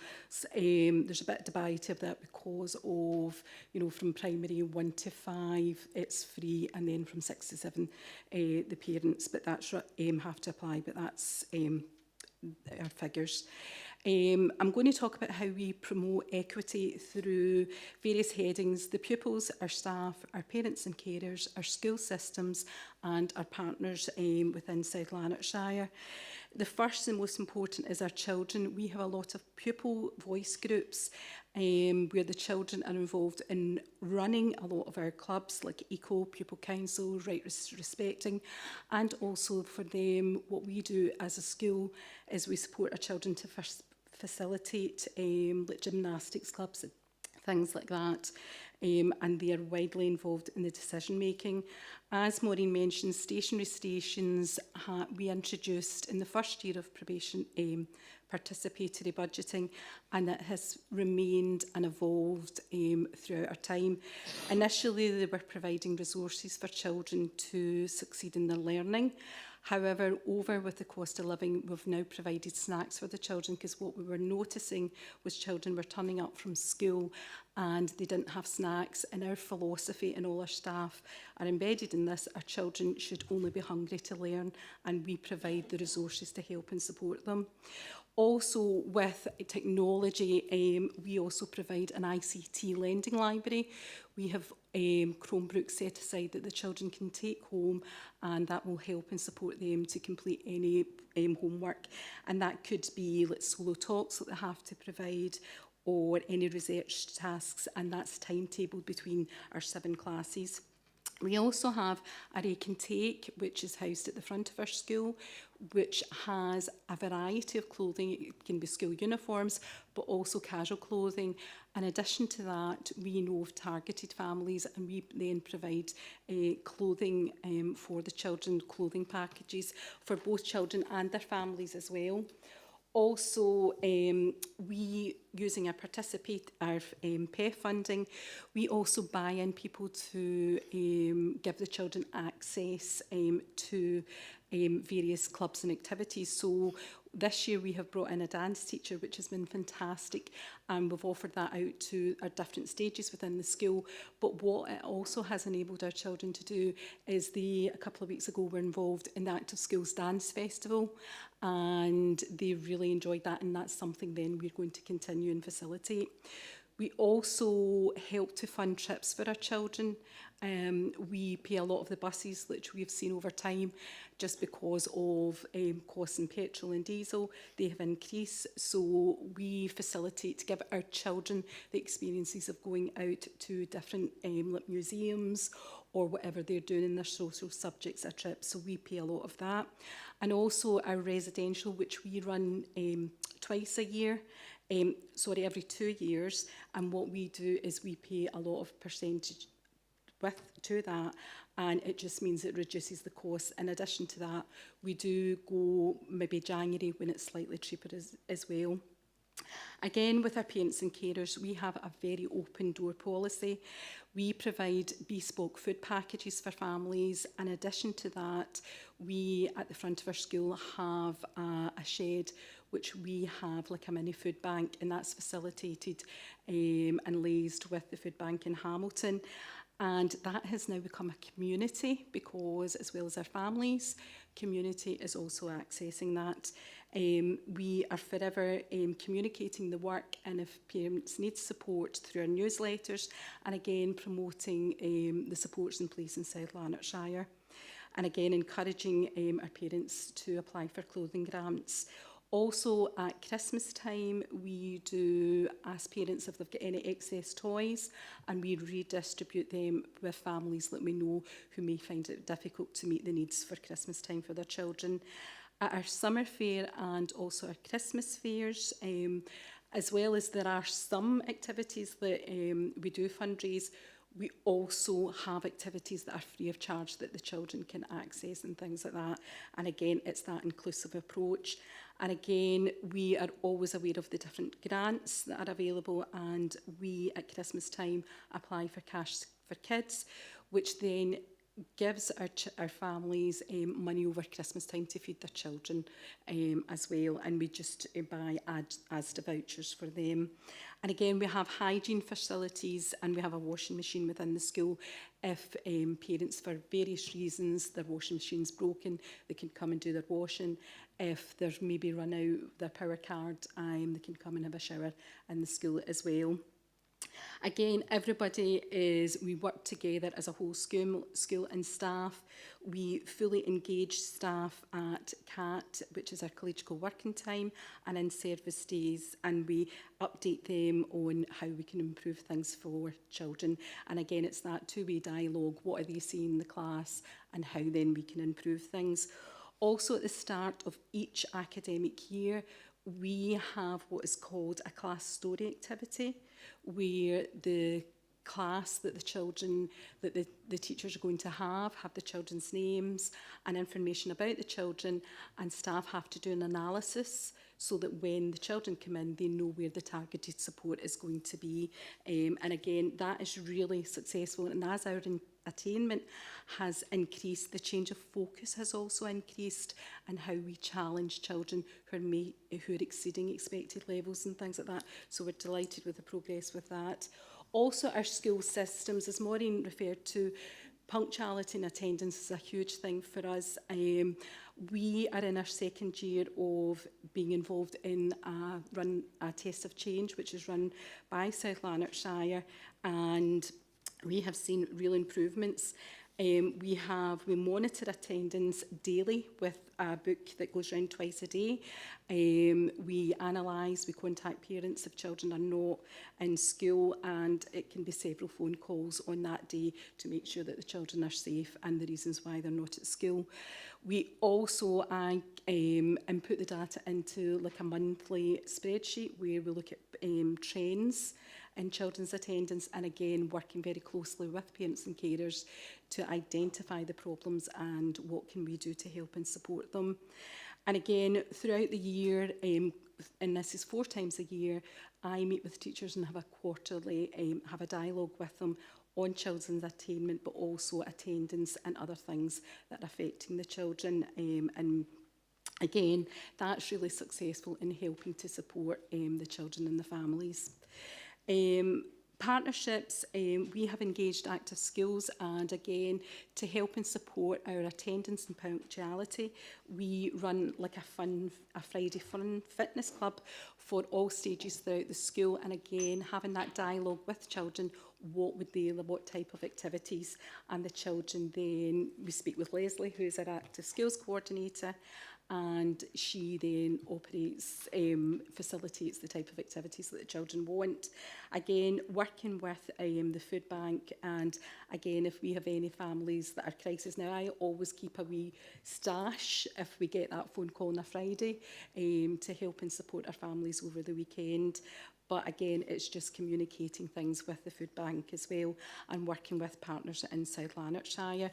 There's a bit of debate of that because of, from primary 1 to 5 it's free, and then from 6 to 7 the parents, but that's have to apply, but that's our figures. I'm going to talk about how we promote equity through various headings: the pupils, our staff, our parents and carers, our school systems and our partners within South Lanarkshire. The first and most important is our children. We have a lot of pupil voice groups where the children are involved in running a lot of our clubs like ECO, Pupil Council, Right Respecting, and also for them what we do as a school is we support our children to facilitate like gymnastics clubs and things like that. And they are widely involved in the decision making. As Maureen mentioned, stationary stations we introduced in the first year of probation participatory budgeting, and it has remained and evolved throughout our time. Initially, they were providing resources for children to succeed in their learning. However, with the cost of living, we've now provided snacks for the children, because what we were noticing was children were turning up from school and they didn't have snacks. And our philosophy and all our staff are embedded in this: our children should only be hungry to learn, and we provide the resources to help and support them. Also, with technology, we also provide an ICT lending library. We have Chromebooks set aside that the children can take home, and that will help and support them to complete any homework. And that could be like solo talks that they have to provide, or any research tasks, and that's timetabled between our 7 classes. We also have a Rake and Take, which is housed at the front of our school, which has a variety of clothing. It can be school uniforms, but also casual clothing. In addition to that, we know of targeted families, and we then provide clothing for the children, clothing packages for both children and their families as well. Also, we, using our PEF funding, we also buy in people to give the children access to various clubs and activities. So this year we have brought in a dance teacher, which has been fantastic, and we've offered that out to our different stages within the school. But what it also has enabled our children to do is a couple of weeks ago were involved in the Active Schools Dance Festival, and they really enjoyed that, and that's something then we're going to continue and facilitate. We also help to fund trips for our children. We pay a lot of the buses, which we've seen over time, just because of costs in petrol and diesel. They have increased, so we facilitate to give our children the experiences of going out to different like museums or whatever they're doing in their social subjects a trip, so we pay a lot of that. And also our residential, which we run twice a year, every 2 years, and what we do is we pay a lot of percentage to that, and it just means it reduces the cost. In addition to that, we do go maybe January when it's slightly cheaper as well. Again, with our parents and carers, we have a very open door policy. We provide bespoke food packages for families. In addition to that, we at the front of our school have a shed which we have like a mini food bank, and that's facilitated and liaised with the food bank in Hamilton. And that has now become a community, because as well as our families, community is also accessing that. We are forever communicating the work, and if parents need support, through our newsletters, and again promoting the supports in place in South Lanarkshire, and again encouraging our parents to apply for clothing grants. Also at Christmas time, we do ask parents if they've got any excess toys, and we redistribute them with families that we know who may find it difficult to meet the needs for Christmas time for their children. At our summer fair and also our Christmas fairs, as well as there are some activities that we do fundraise, we also have activities that are free of charge that the children can access and things like that. And again, it's that inclusive approach. And again, we are always aware of the different grants that are available, and we at Christmas time apply for Cash for Kids, which then gives our families money over Christmas time to feed their children as well, and we just buy Asda vouchers for them. And again, we have hygiene facilities, and we have a washing machine within the school. If parents, for various reasons, their washing machine's broken, they can come and do their washing. If they're maybe run out their power card, they can come and have a shower in the school as well. Again, we work together as a whole school and staff. We fully engage staff at CAT, which is our collegial working time, and in service days, and we update them on how we can improve things for children. And again, it's that two-way dialogue. What are they seeing in the class and how then we can improve things. Also, at the start of each academic year, we have what is called a class story activity, where the class that the teachers are going to have the children's names and information about the children, and staff have to do an analysis so that when the children come in, they know where the targeted support is going to be. And again, that is really successful. And as our attainment has increased, the change of focus has also increased, and how we challenge children who are exceeding expected levels and things like that. So we're delighted with the progress with that. Also, our school systems, as Maureen referred to, punctuality and attendance is a huge thing for us. We are in our second year of being involved in a test of change, which is run by South Lanarkshire, and we have seen real improvements. We monitor attendance daily with a book that goes round twice a day. We analyse, we contact parents if children are not in school, and it can be several phone calls on that day to make sure that the children are safe and the reasons why they're not at school. We also input the data into like a monthly spreadsheet where we look at trends in children's attendance, and again working very closely with parents and carers to identify the problems and what can we do to help and support them. And again, throughout the year, and this is 4 times a year, I meet with teachers and have a quarterly, have a dialogue with them on children's attainment, but also attendance and other things that are affecting the children. And again, that's really successful in helping to support the children and the families. Partnerships, we have engaged Active Schools, and again, to help and support our attendance and punctuality, we run like a Friday fun fitness club for all stages throughout the school, and again, having that dialogue with children, what type of activities, and the children then, we speak with Leslie, who is our Active Skills coordinator, and she then facilitates the type of activities that the children want. Again, working with the food bank, and again, if we have any families that are crisis, now I always keep a wee stash if we get that phone call on a Friday to help and support our families over the weekend. But again, it's just communicating things with the food bank as well, and working with partners in South Lanarkshire.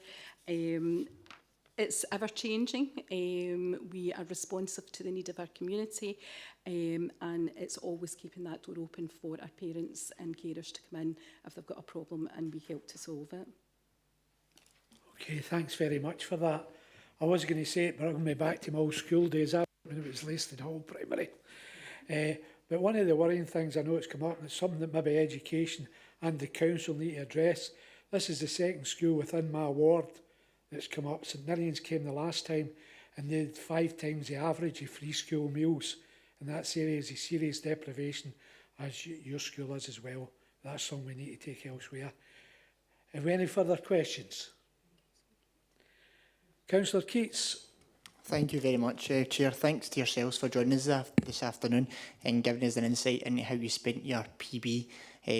It's ever-changing. We are responsive to the need of our community, and it's always keeping that door open for our parents and carers to come in if they've got a problem, and we help to solve it. Okay, thanks very much for that. I was going to say it brought me back to my old school days when it was Leiston Hall Primary. But one of the worrying things I know it's come up, and it's something that maybe education and the council need to address. This is the second school within my ward that's come up. St Ninians came the last time, and they had 5 times the average of free school meals, and that serious is serious deprivation, as your school is as well. That's something we need to take elsewhere. Have we any further questions? Councillor Keats. Thank you very much, Chair. Thanks to yourselves for joining us this afternoon and giving us an insight into how you spent your PB.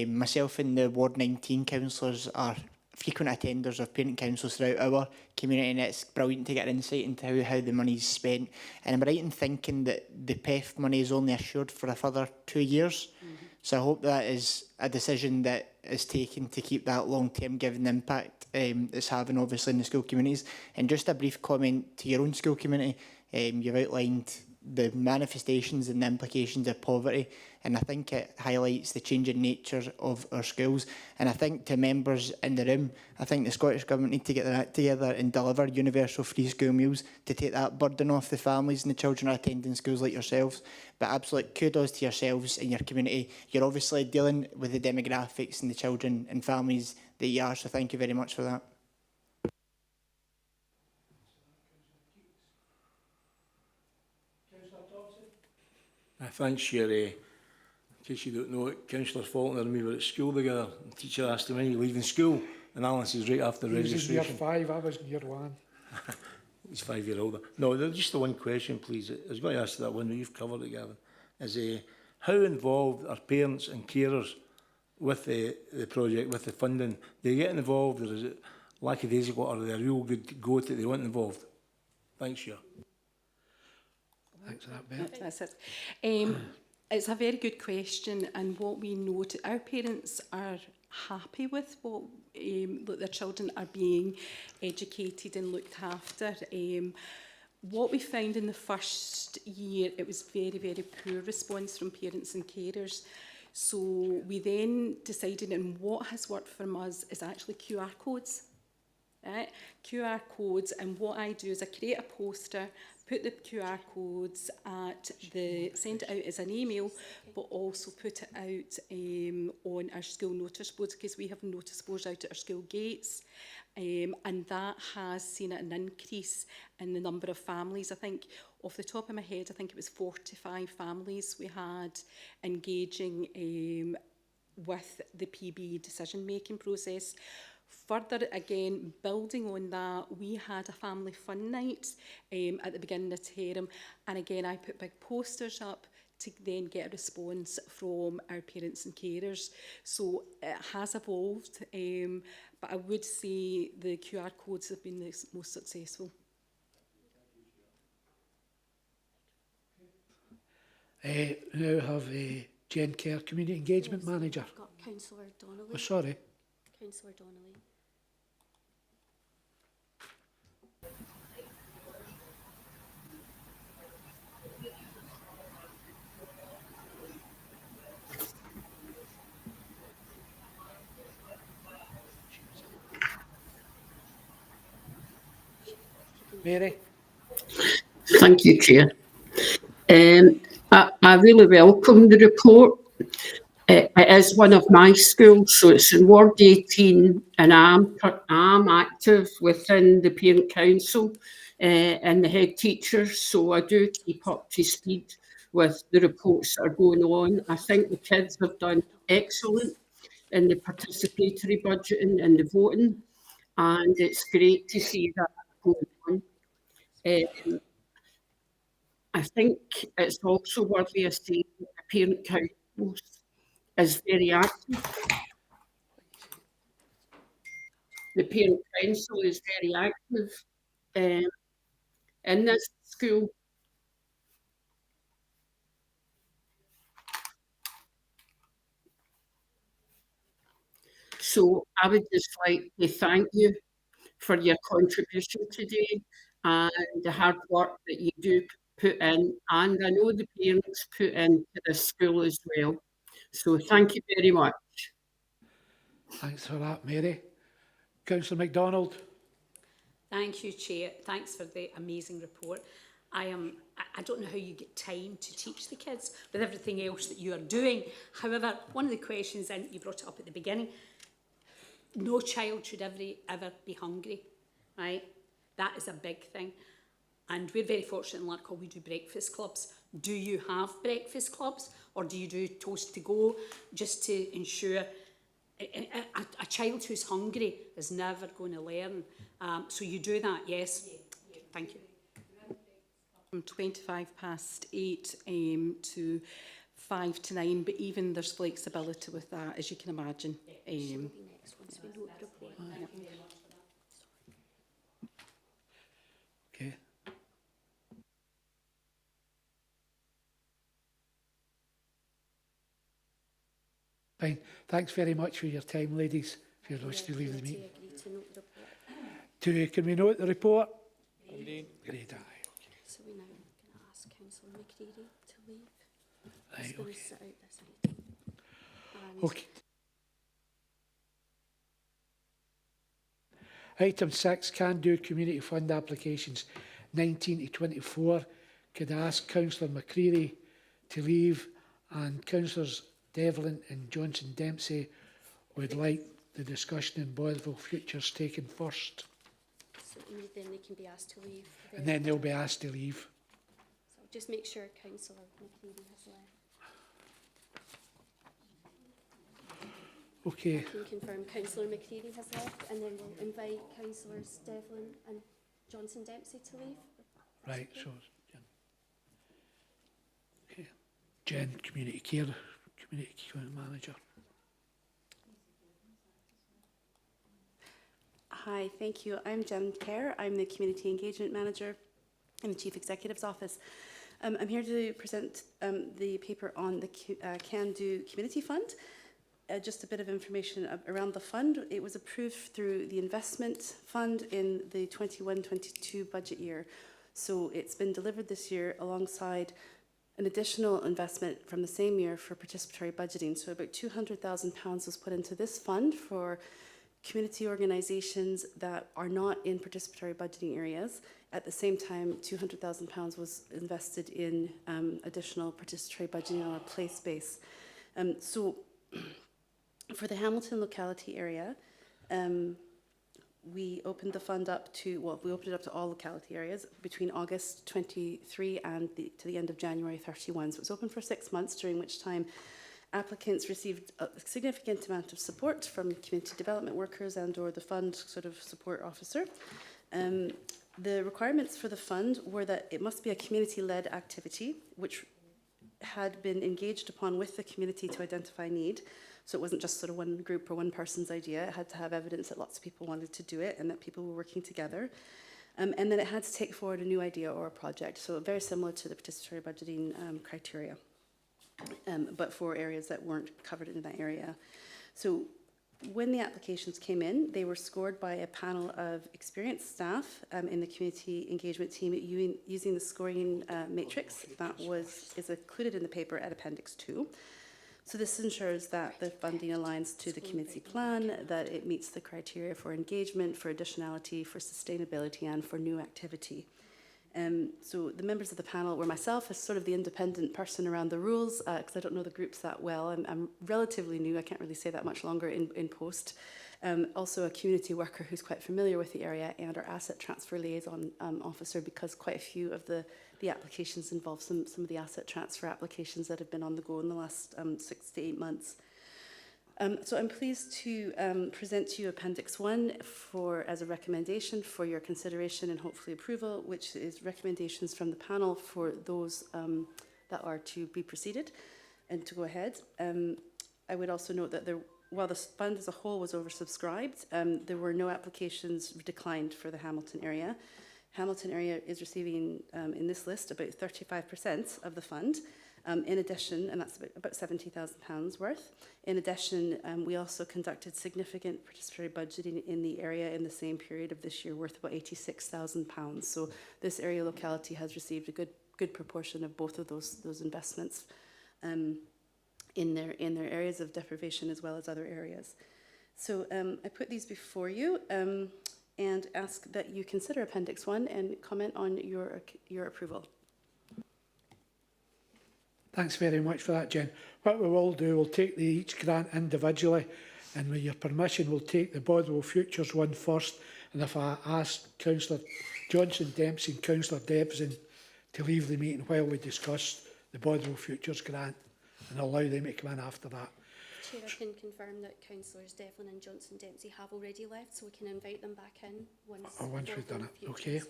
Myself and the Ward 19 councillors are frequent attenders of parent councils throughout our community, and it's brilliant to get insight into how the money's spent. And I'm right in thinking that the PEF money is only assured for a further 2 years. So I hope that is a decision that is taken to keep that long-term, given the impact it's having obviously in the school communities. And just a brief comment to your own school community, you've outlined the manifestations and the implications of poverty, and I think it highlights the changing nature of our schools. And I think to members in the room, I think the Scottish Government need to get their act together and deliver universal free school meals to take that burden off the families and the children who are attending schools like yourselves. But absolute kudos to yourselves and your community. You're obviously dealing with the demographics and the children and families that you are, so thank you very much for that. Thanks, Chair. case you don't know it, Councillor Faulkner and me were at school together. The teacher asked him when you leaving school, and Alan says right after He was in year registration. 5, I was in year 1. He's 5 years older. No, just the one question, please. I was going to ask that one, but you've covered it, Gavin. Is how involved are parents and carers with the project, with the funding? Do they get involved, or is it lackadaisical, or are they a real good go at it, they want involved? Thanks, Chair. Thanks for that, Beth. That's it. It's a very good question, and what we note, our parents are happy with what that their children are being educated and looked after. What we found in the first year, it was very, very poor response from parents and carers. So we then decided, and what has worked for us is actually QR codes. Right? QR codes, and what I do is I create a poster, put the QR codes send it out as an email, but also put it out on our school notice boards, because we have notice boards out at our school gates. And that has seen an increase in the number of families. I think, off the top of my head, I think it was 45 families we had engaging with the PB decision-making process. Further, again, building on that, we had a family fun night at the beginning of term, and again, I put big posters up to then get a response from our parents and carers. So it has evolved, but I would say the QR codes have been the most successful. Now have Jen Kerr, Community Engagement Manager. I've got Councillor Donnelly. Oh, sorry. Councillor Donnelly. Mary? Thank you, Chair. I really welcome the report. It is one of my schools, so it's in Ward 18, and I'm active within the Parent Council and the head teachers, so I do keep up to speed with the reports that are going on. I think the kids have done excellent in the participatory budgeting and the voting, and it's great to see that going on. I think it's also worthy of saying that the Parent Council is very active. The Parent Council is very active in this school. So I would just like to thank you for your contribution today and the hard work that you do put in, and I know the parents put into this school as well. So thank you very much. Thanks for that, Mary. Councillor MacDonald. Thank you, Chair. Thanks for the amazing report. I don't know how you get time to teach the kids with everything else that you are doing. However, one of the questions, and you brought it up at the beginning, no child should ever be hungry, right? That is a big thing. And we're very fortunate in Larkhall, we do breakfast clubs. Do you have breakfast clubs, or do you do toast to go, just to ensure a child who's hungry is never going to learn? So you do that, yes? Thank you. From 8:25 to 5 to 9, but even there's flexibility with that, as you can imagine. Okay. Fine. Thanks very much for your time, ladies. If you're wish to leave the meeting. Can we note the report? Great, aye. So we now going to ask Councillor McCready to leave. Right, He's going okay. to sit out this item. And Okay. Item 6, Can Do Community Fund Applications 19 to 24. Could I ask Councillor McCready to leave, and Councillors Devlin and Johnson Dempsey would like the discussion in Boyville Futures taken first, so then they can be asked to leave. and then they'll be asked to leave. So just make sure Councillor McCready has left. Okay, I can confirm Councillor McCreary has left, and then we'll invite Councillors Devlin and Johnson Dempsey to leave. right, so, okay. Jen, Community Care Manager. Hi, thank you. I'm Jen Kerr. I'm the Community Engagement Manager in the Chief Executive's Office. I'm here to present the paper on the Can Do Community Fund. Just a bit of information around the fund. It was approved through the investment fund in the 21-22 budget year. So it's been delivered this year alongside an additional investment from the same year for participatory budgeting. So about £200,000 was put into this fund for community organisations that are not in participatory budgeting areas. At the same time, £200,000 was invested in additional participatory budgeting on a place base. So for the Hamilton locality area, we opened the fund up to, well, we opened it up to all locality areas between August 23 and to the end of January 31. So it was open for 6 months, during which time applicants received a significant amount of support from community development workers and or the fund sort of support officer. The requirements for the fund were that it must be a community-led activity, which had been engaged upon with the community to identify need. So it wasn't just sort of one group or one person's idea. It had to have evidence that lots of people wanted to do it and that people were working together. And then it had to take forward a new idea or a project. So very similar to the participatory budgeting criteria, but for areas that weren't covered in that area. So when the applications came in, they were scored by a panel of experienced staff in the community engagement team using the scoring matrix that is included in the paper at Appendix 2. So this ensures that the funding aligns to the community plan, that it meets the criteria for engagement, for additionality, for sustainability, and for new activity. So the members of the panel were myself as sort of the independent person around the rules, because I don't know the groups that well. I'm relatively new, I can't really say that much longer in post. Also a community worker who's quite familiar with the area, and our asset transfer liaison officer, because quite a few of the applications involve some of the asset transfer applications that have been on the go in the last 6 to 8 months. So I'm pleased to present to you Appendix 1 as a recommendation for your consideration and hopefully approval, which is recommendations from the panel for those that are to be proceeded and to go ahead. I would also note that while the fund as a whole was oversubscribed, there were no applications declined for the Hamilton area. Hamilton area is receiving in this list about 35% of the fund. In addition, and that's about £70,000 worth. In addition, we also conducted significant participatory budgeting in the area in the same period of this year, worth about £86,000. So this area locality has received a good proportion of both of those investments in their areas of deprivation as well as other areas. So I put these before you and ask that you consider Appendix 1 and comment on your approval. Thanks very much for that, Jen. What we will do, we'll take each grant individually, and with your permission, we'll take the Bothwell Futures one first. And if I ask Councillor Johnson Dempsey and Councillor Debson to leave the meeting while we discuss the Bothwell Futures grant, and allow them to come in after that. Chair, I can confirm that Councillors Devlin and Johnson Dempsey have already left, so we can invite them back in once We've done it, okay. Futures.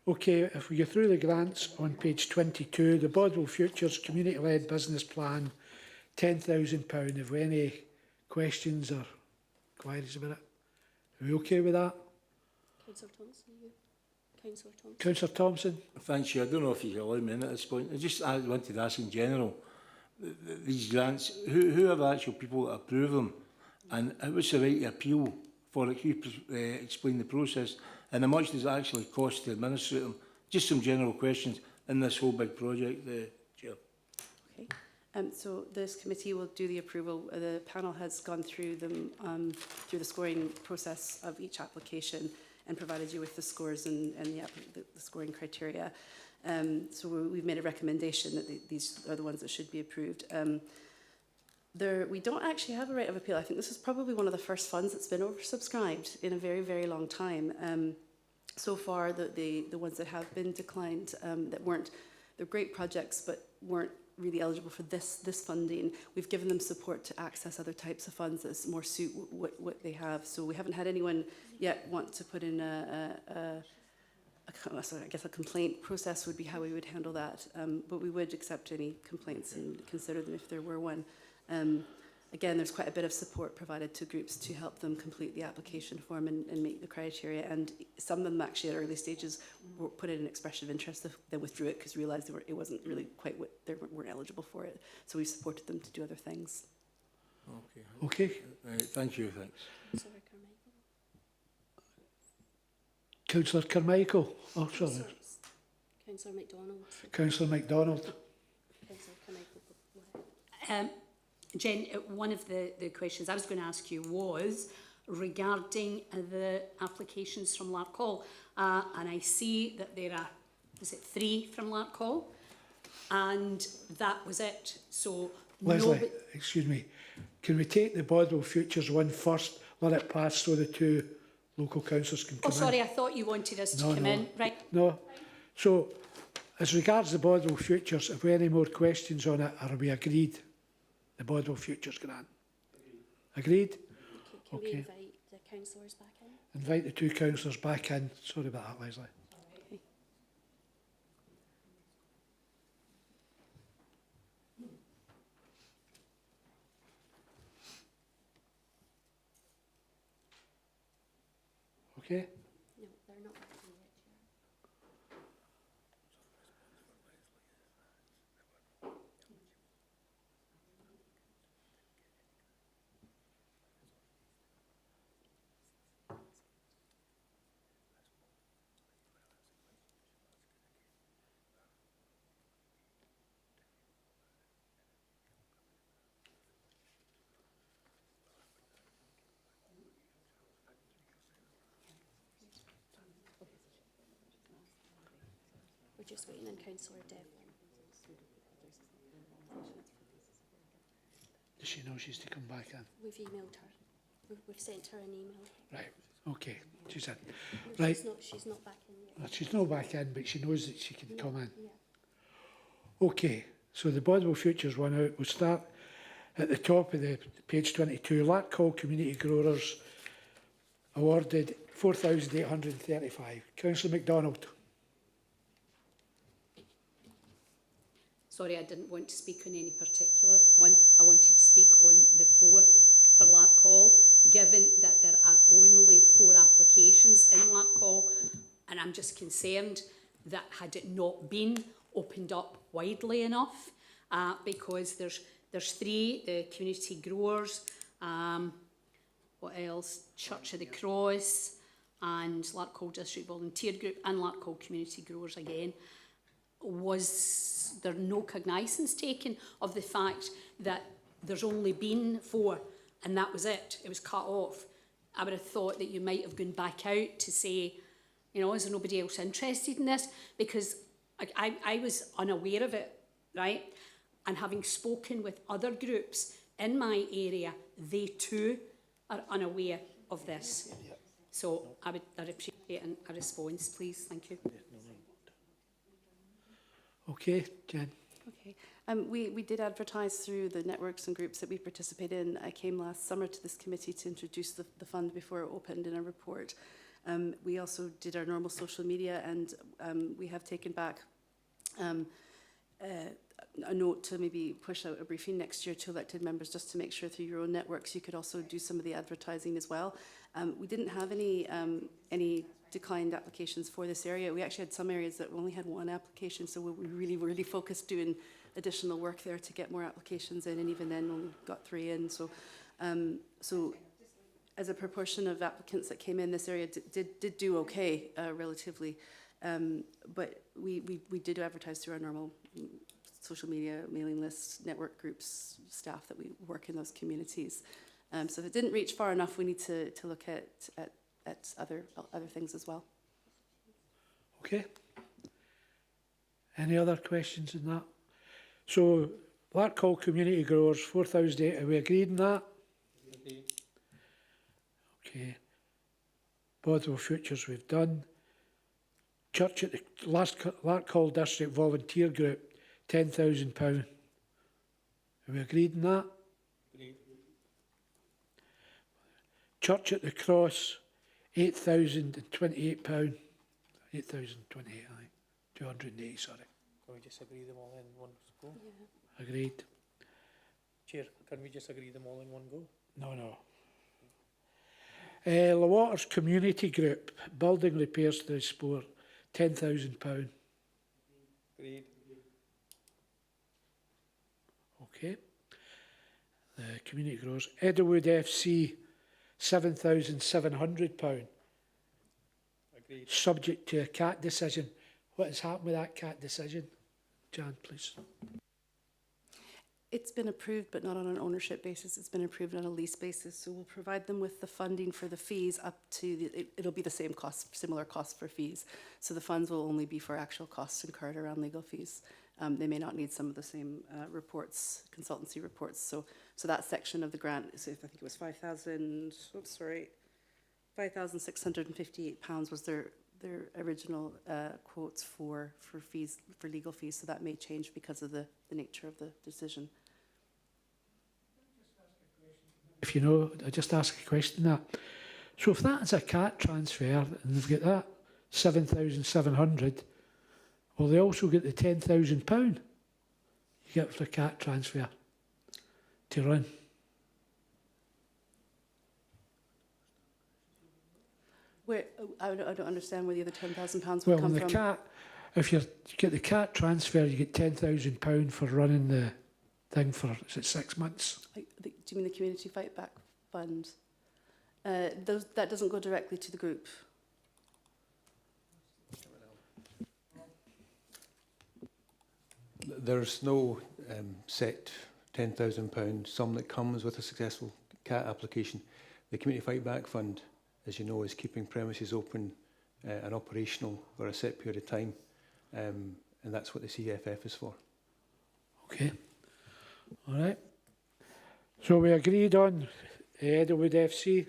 Okay, if we go through the grants on page 22, the Bothwell Futures Community-Led Business Plan, £10,000. Have we any questions or queries about it? Are we okay with that? Councillor Thompson, you? Councillor Thompson. Councillor Thompson? Thanks, Chair. I don't know if you can allow me in at this point. I wanted to ask in general, these grants, who are the actual people that approve them? And what's the right to appeal for it? Can you explain the process? And how much does it actually cost to administrate them? Just some general questions in this whole big project, Chair. Okay. So this committee will do the approval. The panel has gone through them through the scoring process of each application and provided you with the scores and the scoring criteria. So we've made a recommendation that these are the ones that should be approved. We don't actually have a right of appeal. I think this is probably one of the first funds that's been oversubscribed in a very, very long time. So far, the ones that have been declined, they're great projects, but weren't really eligible for this funding. We've given them support to access other types of funds that more suit what they have. So we haven't had anyone yet want to put in sorry, I guess a complaint process would be how we would handle that. But we would accept any complaints and consider them if there were one. Again, there's quite a bit of support provided to groups to help them complete the application form and meet the criteria. And some of them actually at early stages were put in an expression of interest, then withdrew it because realised it wasn't really quite what they weren't eligible for it. So we supported them to do other things. Okay. Okay. Thank you. Thanks. Councillor Carmichael. Oh, sorry. Councillor MacDonald. Councillor MacDonald. Councillor Carmichael. Jen, one of the questions I was going to ask you was regarding the applications from Larkhall. And I see that there are, is it 3 from Larkhall? And that was it. So Leslie, excuse me. Can we take the Bodwell Futures one first, let it pass so the 2 local councillors can come in? Oh, sorry, I thought you wanted us to come in. Right. No. So, as regards the Bodwell Futures, have we any more questions on it, or are we agreed? The Bodwell Futures grant. Agreed? Can we invite the councillors back in? Invite the 2 councillors back in. Sorry about that, Leslie. Okay. No, they're not back in yet. We're just waiting on Councillor Devlin. Does she know she's to come back in? We've emailed her. We've sent her an email. Right. Okay. She's in. No, Right. She's not back in yet. She's not back in, but she knows that she can come in. Yeah. Okay. So the Bodwell Futures one out. We'll start at the top of the page 22. Larkhall Community Growers awarded 4,835. Councillor MacDonald. Sorry, I didn't want to speak on any particular one. I wanted to speak on the 4 for Larkhall, given that there are only 4 applications in Larkhall, and I'm just concerned that had it not been opened up widely enough, because there's 3, the community growers, what else? Church of the Cross, and Larkhall District Volunteer Group, and Larkhall Community Growers again. Was there no cognizance taken of the fact that there's only been 4 and that was it? It was cut off. I would have thought that you might have gone back out to say, you know, is there nobody else interested in this? Because I was unaware of it, right? And having spoken with other groups in my area, they too are unaware of this. So I'd appreciate a response, please. Thank you. Okay, Jen. Okay. We did advertise through the networks and groups that we participate in. I came last summer to this committee to introduce the fund before it opened in a report. We also did our normal social media, and we have taken back a note to maybe push out a briefing next year to elected members, just to make sure through your own networks you could also do some of the advertising as well. We didn't have any declined applications for this area. We actually had some areas that only had 1 application, so we really focused doing additional work there to get more applications in, and even then only got 3 in. So as a proportion of applicants that came in, this area did do okay relatively, but we did advertise through our normal social media, mailing lists, network groups, staff that we work in those communities. So if it didn't reach far enough, we need to look at other things as well. Okay. Any other questions in that? So, Larkhall Community Growers, 4,008. Are we agreed on that? Okay. Bodwell Futures we've done. Church at the Larkhall District Volunteer Group, £10,000. Are we agreed on that? Church at the Cross, £8,028. 8,028, aye. 280, sorry. Can we just agree them all in one go? Agreed. Chair, can we just agree them all in one go? No. Lawaters Community Group, building repairs to the sport, £10,000. Agreed. Okay. The community grows. Edelwood FC, £7,700. Agreed. Subject to a CAT decision. What has happened with that CAT decision? Jan, please. It's been approved, but not on an ownership basis. It's been approved on a lease basis. So we'll provide them with the funding for the fees up to, it'll be the same cost, similar cost for fees. So the funds will only be for actual costs incurred around legal fees. They may not need some of the same reports, consultancy reports. So that section of the grant, so I think it was £5,658 was their original quotes for fees, for legal fees. So that may change because of the nature of the decision. If you know, I just ask a question that. So if that is a CAT transfer and they've got that 7,700, will they also get the £10,000 you get for a CAT transfer to run? Where I don't understand where the other £10,000 would Well, come on the from. CAT, if you get the CAT transfer, you get £10,000 for running the thing for, is it 6 months? Do you mean the Community Fight Back Fund? That doesn't go directly to the group. There's no set £10,000 sum that comes with a successful CAT application. The Community Fight Back Fund, as you know, is keeping premises open and operational for a set period of time, and that's what the CFF is for. Okay. All right. So we agreed on Edelwood FC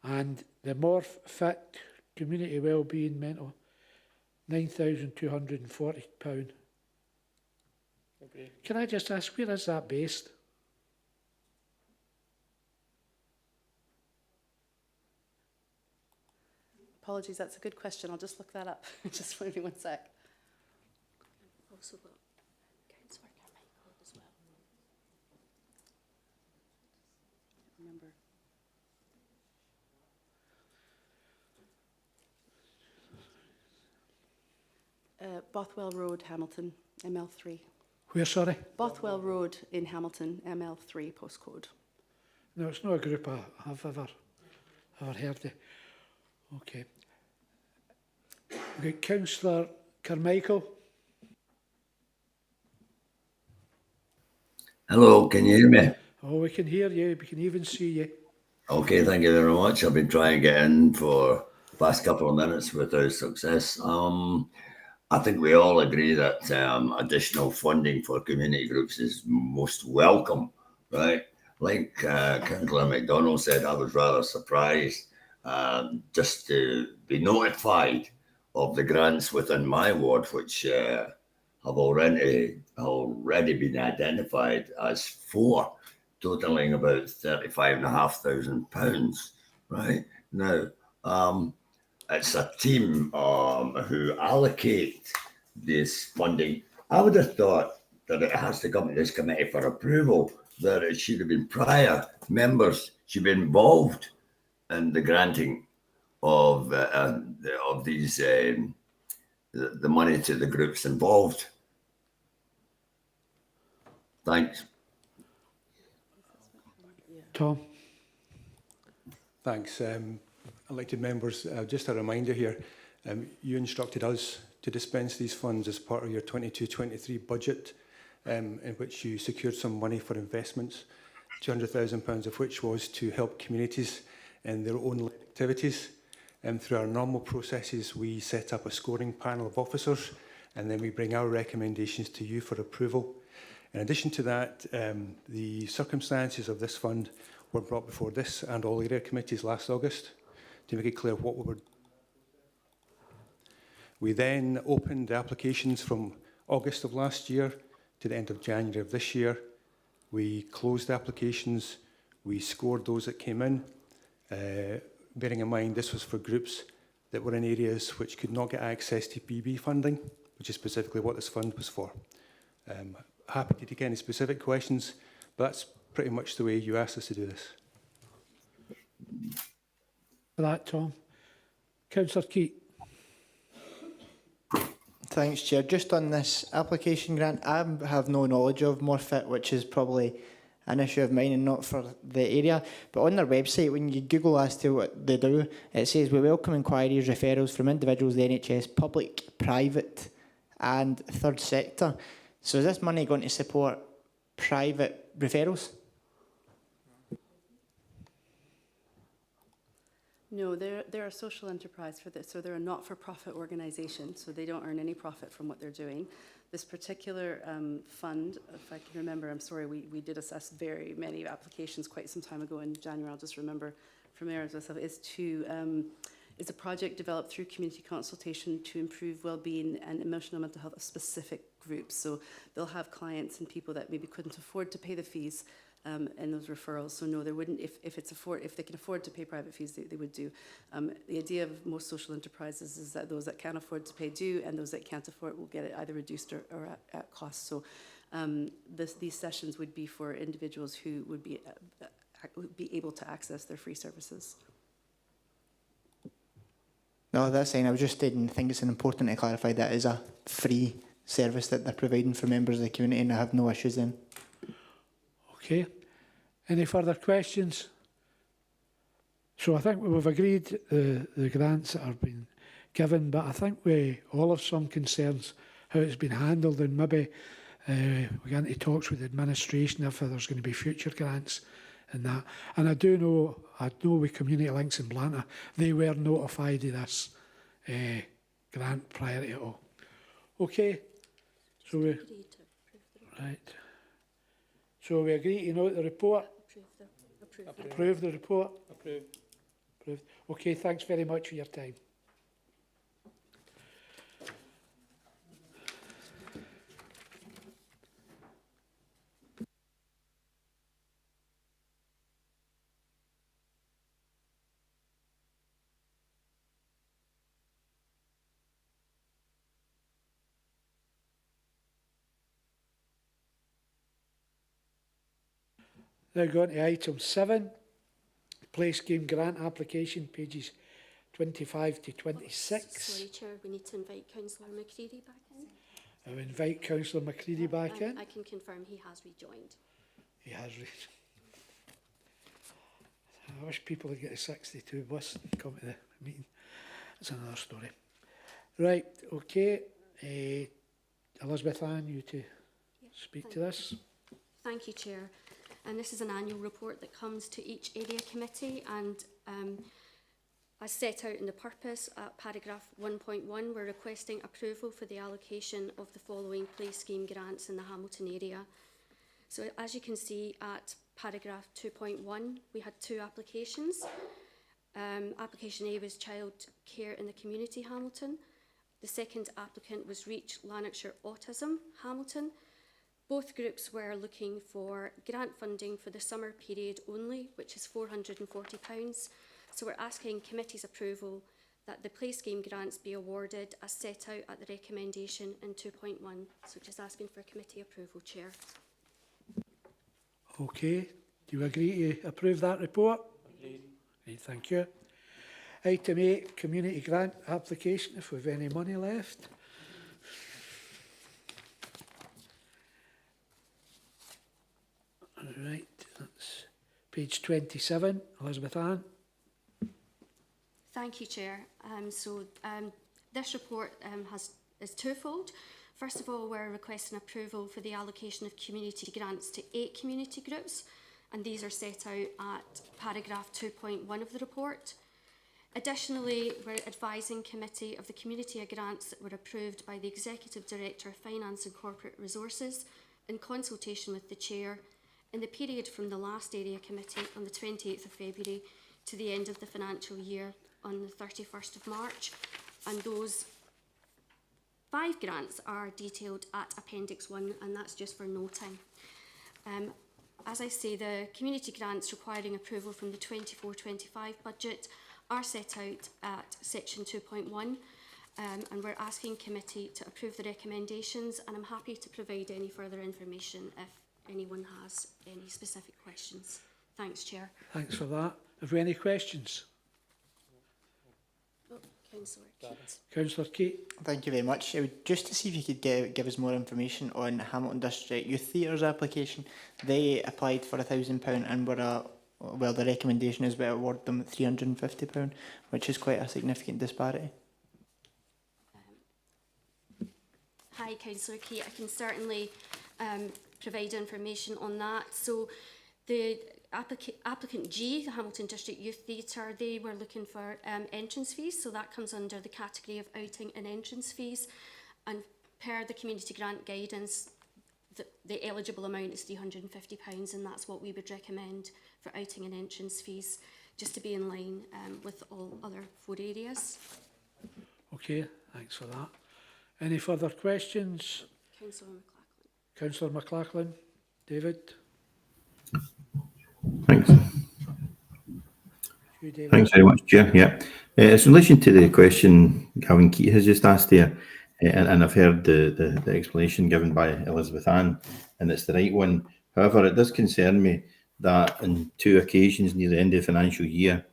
and the Morph Fit Community Wellbeing Mental, £9,240. Agreed. Can I just ask, where is that based? Apologies, that's a good question. I'll just look that up. Just wait me 1 sec. Also got Councillor Carmichael as well. Remember. Bothwell Road, Hamilton, ML3. Where, sorry? Bothwell Road in Hamilton, ML3 postcode. No, it's not a group I've ever heard of. Okay. We've got Councillor Carmichael. Hello, can you hear me? Oh, we can hear you. We can even see you. Okay, thank you very much. I've been trying to get in for the past couple of minutes without success. I think we all agree that additional funding for community groups is most welcome, right? Like Councillor MacDonald said, I was rather surprised just to be notified of the grants within my ward, which have already been identified as 4, totaling about £35,500, right? Now, it's a team who allocate this funding. I would have thought that it has to come to this committee for approval, that it should have been prior members should be involved in the granting of these the money to the groups involved. Thanks. Tom. Thanks. Elected members, just a reminder here, you instructed us to dispense these funds as part of your 22-23 budget, in which you secured some money for investments, £200,000 of which was to help communities in their own activities. Through our normal processes, we set up a scoring panel of officers, and then we bring our recommendations to you for approval. In addition to that, the circumstances of this fund were brought before this and all area committees last August to make it clear what we were. We then opened applications from August of last year to the end of January of this year. We closed applications, we scored those that came in, bearing in mind this was for groups that were in areas which could not get access to PB funding, which is specifically what this fund was for. Happy to take any specific questions, but that's pretty much the way you asked us to do this. For that, Tom. Councillor Keat. Thanks, Chair. Just on this application grant, I have no knowledge of Morfit, which is probably an issue of mine and not for the area. But on their website, when you Google as to what they do, it says, we welcome inquiries, referrals from individuals, the NHS, public, private and third sector. So is this money going to support private referrals? No, they're a social enterprise for this, so they're a not-for-profit organisation, so they don't earn any profit from what they're doing. This particular fund, if I can remember, I'm sorry, we did assess very many applications quite some time ago in January, I'll just remember from there as myself, is a project developed through community consultation to improve well-being and emotional and mental health of specific groups. So they'll have clients and people that maybe couldn't afford to pay the fees in those referrals. So no, there wouldn't, if they can afford to pay private fees, they would do. The idea of most social enterprises is that those that can afford to pay do, and those that can't afford will get it either reduced or at cost. So these sessions would be for individuals who would be able to access their free services. No, that's fine. I was just saying, I think it's important to clarify that it is a free service that they're providing for members of the community, and I have no issues then. Okay. Any further questions? So I think we've agreed the grants that have been given, but I think we all have some concerns how it's been handled, and maybe we get into talks with the administration if there's going to be future grants and that. And I know with Community Links in Blantyre, they were notified of this grant prior to it all. Okay. So we So we agree to note the report. Approve the report. Approved. Okay, thanks very much for your time. Now going to item 7, play scheme grant application, pages 25 to 26. Sorry, Chair, we need to invite Councillor McCready back in. I'll invite Councillor McCready back in. I can confirm he has rejoined. He has rejoined. I wish people would get a 62 bus and come to the meeting. That's another story. Right, okay. Elizabeth Ann, you to speak to this. Thank you, Chair. And this is an annual report that comes to each area committee, and as set out in the purpose at paragraph 1.1, we're requesting approval for the allocation of the following play scheme grants in the Hamilton area. So as you can see at paragraph 2.1, we had 2 applications. Application A was Child Care in the Community Hamilton. The second applicant was Reach Lanarkshire Autism Hamilton. Both groups were looking for grant funding for the summer period only, which is £440. So we're asking committee's approval that the play scheme grants be awarded as set out at the recommendation in 2.1. So just asking for committee approval, Chair. Okay, do you agree to approve that report? Agreed. Right, thank you. Item 8, community grant application, if we've any money left. Right, that's page 27, Elizabeth Ann. Thank you, Chair. This report is twofold. First of all, we're requesting approval for the allocation of community grants to 8 community groups, and these are set out at paragraph 2.1 of the report. Additionally, we're advising committee of the community grants that were approved by the Executive Director of Finance and Corporate Resources in consultation with the Chair in the period from the last area committee on the 28th of February to the end of the financial year on the 31st of March. And those 5 grants are detailed at Appendix 1, and that's just for noting. As I say, the community grants requiring approval from the 24-25 budget are set out at section 2.1, and we're asking committee to approve the recommendations, and I'm happy to provide any further information if anyone has any specific questions. Thanks, Chair. Thanks for that. Have we any questions? Oh, Councillor Keats. Councillor Kate. Thank you very much. Just to see if you could give us more information on Hamilton District Youth Theatre's application. They applied for £1,000 and were well, the recommendation is we award them £350, which is quite a significant disparity. Hi, Councillor Kate. I can certainly provide information on that. So the applicant G, the Hamilton District Youth Theatre, they were looking for entrance fees, so that comes under the category of outing and entrance fees, and per the community grant guidance the eligible amount is £350, and that's what we would recommend for outing and entrance fees, just to be in line with all other 4 areas. Okay, thanks for that. Any further questions? Councillor McLachlan. Councillor McLachlan. David. Thanks. You, David. Thanks very much, Chair. Yeah. It's in relation to the question Gavin Keat has just asked there, and I've heard the explanation given by Elizabeth Ann, and it's the right one. However, it does concern me that on 2 occasions near the end of the financial year,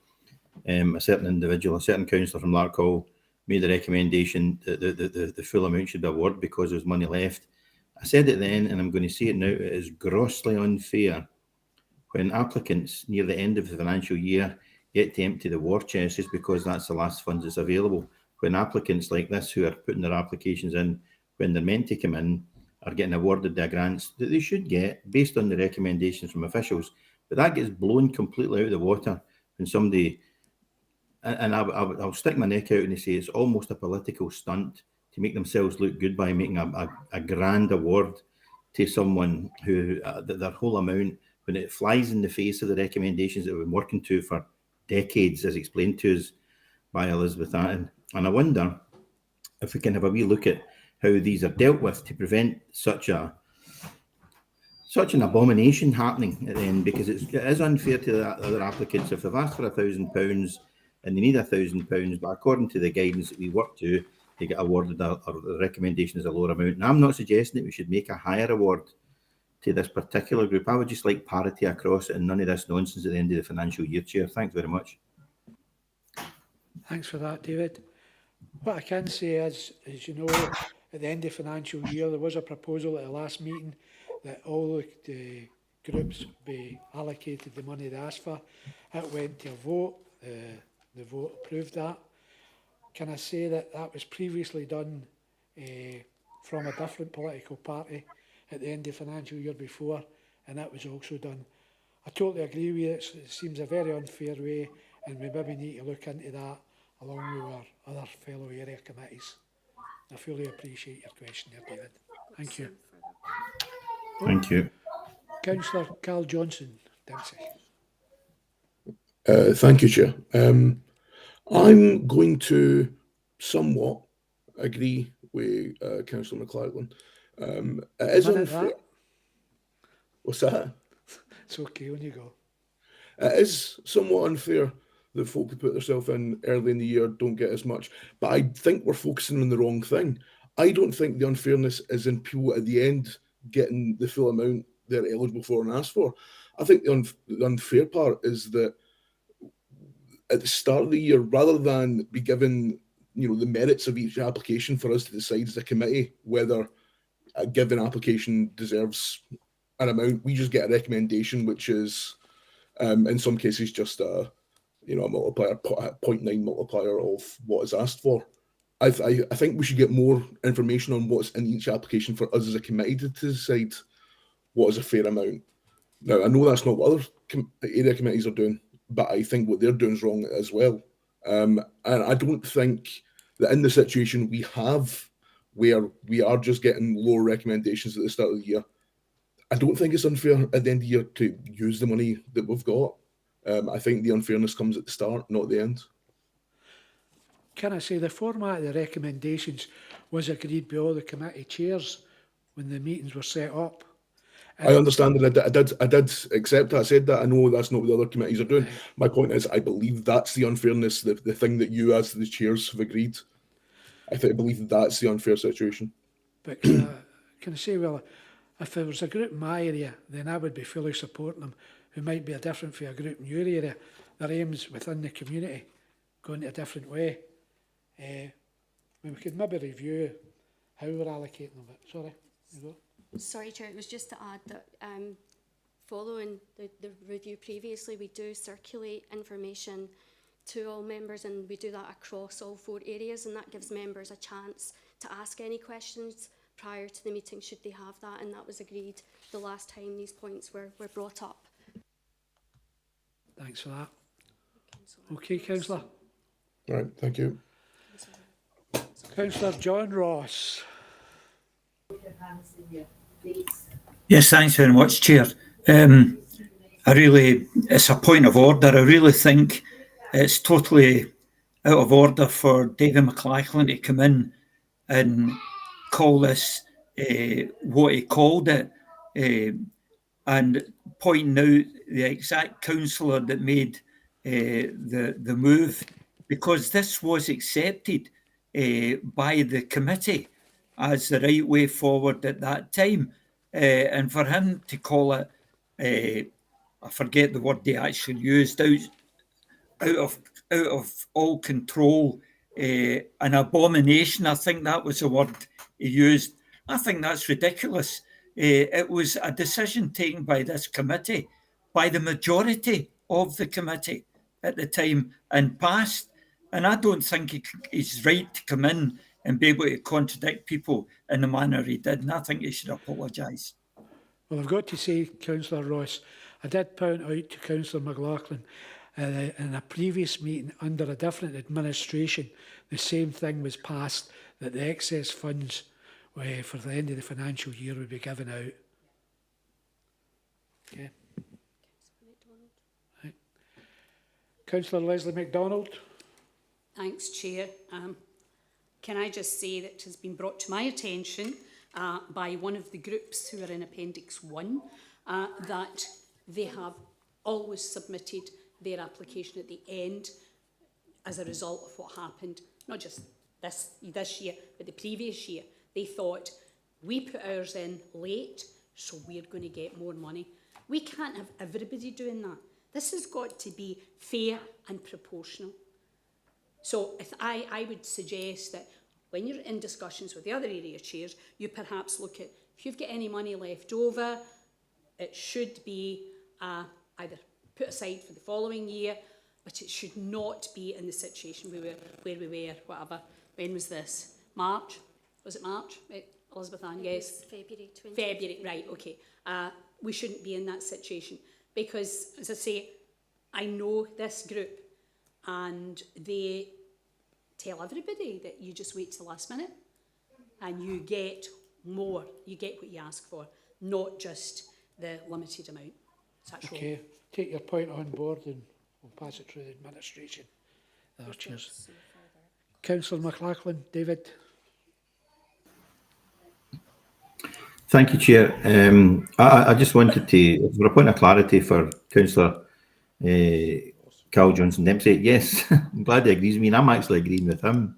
a certain individual, a certain councillor from Larkhall, made the recommendation that the full amount should be awarded because there was money left. I said it then, and I'm going to say it now, it is grossly unfair when applicants near the end of the financial year get to empty the war chest just because that's the last funds that's available. When applicants like this who are putting their applications in when they're meant to come in are getting awarded their grants that they should get based on the recommendations from officials. But that gets blown completely out of the water when somebody, and I'll stick my neck out and say it's almost a political stunt to make themselves look good by making a grand award to someone who their whole amount, when it flies in the face of the recommendations that we've been working to for decades, as explained to us by Elizabeth Ann. And I wonder if we can have a wee look at how these are dealt with to prevent such an abomination happening at the end, because it is unfair to the other applicants. If they've asked for £1,000 and they need £1,000, but according to the guidance that we work to, they get awarded the recommendation is a lower amount. And I'm not suggesting that we should make a higher award to this particular group. I would just like parity across it and none of this nonsense at the end of the financial year, Chair. Thanks very much. Thanks for that, David. What I can say is, as you know, at the end of the financial year, there was a proposal at the last meeting that all the groups be allocated the money they asked for. It went to a vote. The vote approved that. Can I say that that was previously done from a different political party at the end of the financial year before, and that was also done. I totally agree with you. It seems a very unfair way, and we maybe need to look into that along with our other fellow area committees. I fully appreciate your question there, David. Thank you. Thank you. Councillor Carl Johnson, Dempsey. Thank you, Chair. I'm going to somewhat agree with Councillor McLachlan. It is unfair. What's that? It's okay when you go. It is somewhat unfair that folk who put themselves in early in the year don't get as much. But I think we're focusing on the wrong thing. I don't think the unfairness is in people at the end getting the full amount they're eligible for and asked for. I think the unfair part is that at the start of the year, rather than be given, the merits of each application for us to decide as a committee whether a given application deserves an amount, we just get a recommendation, which is, in some cases, just a multiplier, 0.9 multiplier of what is asked for. I think we should get more information on what's in each application for us as a committee to decide what is a fair amount. Now, I know that's not what other area committees are doing, but I think what they're doing is wrong as well. And I don't think that in the situation we have, where we are just getting lower recommendations at the start of the year, I don't think it's unfair at the end of the year to use the money that we've got. I think the unfairness comes at the start, not the end. Can I say the format of the recommendations was agreed by all the committee chairs when the meetings were set up. I understand, and I did accept that. I said that. I know that's not what the other committees are doing. My point is, I believe that's the unfairness, the thing that you as the chairs have agreed. I believe that's the unfair situation. But can I say, well, if there was a group in my area, then I would be fully supporting them, who might be different for a group in your area. Their aims within the community going a different way. We could maybe review how we're allocating them. But sorry, you go. Sorry, Chair, it was just to add that following the review previously, we do circulate information to all members, and we do that across all 4 areas, and that gives members a chance to ask any questions prior to the meeting should they have that, and that was agreed the last time these points were brought up. Thanks for that. Okay, Councillor. All right, thank you. Councillor John Ross. Yes, thanks very much, Chair. It's a point of order. I really think it's totally out of order for David McLachlan to come in and call this what he called it, and pointing out the exact councillor that made the move, because this was accepted by the committee as the right way forward at that time. And for him to call it, I forget the word they actually used, out of all control, an abomination, I think that was the word he used. I think that's ridiculous. It was a decision taken by this committee, by the majority of the committee at the time, and passed. And I don't think he's right to come in and be able to contradict people in the manner he did. And I think he should apologise. Well, I've got to say, Councillor Ross, I did point out to Councillor McLachlan in a previous meeting under a different administration, the same thing was passed, that the excess funds for the end of the financial year would be given out. Okay. Right. Councillor Leslie MacDonald. Thanks, Chair. Can I just say that it has been brought to my attention by one of the groups who are in Appendix 1 that they have always submitted their application at the end as a result of what happened, not just this year, but the previous year. They thought, we put ours in late, so we're going to get more money. We can't have everybody doing that. This has got to be fair and proportional. So I would suggest that when you're in discussions with the other area chairs, you perhaps look at, if you've got any money left over, it should be either put aside for the following year, but it should not be in the situation where we were, whatever. When was this? March? Was it March? Elizabeth Ann, yes? February 20. February, right, okay. We shouldn't be in that situation because, as I say, I know this group and they tell everybody that you just wait till the last minute and you get more, you get what you ask for, not just the limited amount. Okay, take your point on board and we'll pass it through the administration. Cheers. Councillor McLachlan, David. Thank you, Chair. I just wanted to, for a point of clarity for Councillor Carl Johnson Dempsey, yes, I'm glad he agrees with me, and I'm actually agreeing with him.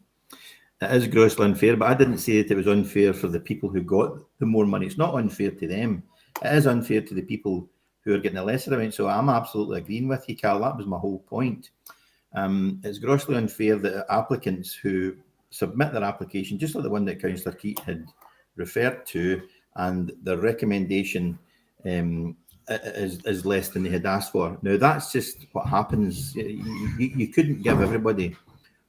It is grossly unfair, but I didn't say that it was unfair for the people who got the more money. It's not unfair to them. It is unfair to the people who are getting a lesser amount. So I'm absolutely agreeing with you, Carl. That was my whole point. It's grossly unfair that applicants who submit their application, just like the one that Councillor Keat had referred to, and the recommendation is less than they had asked for. Now, that's just what happens. You couldn't give everybody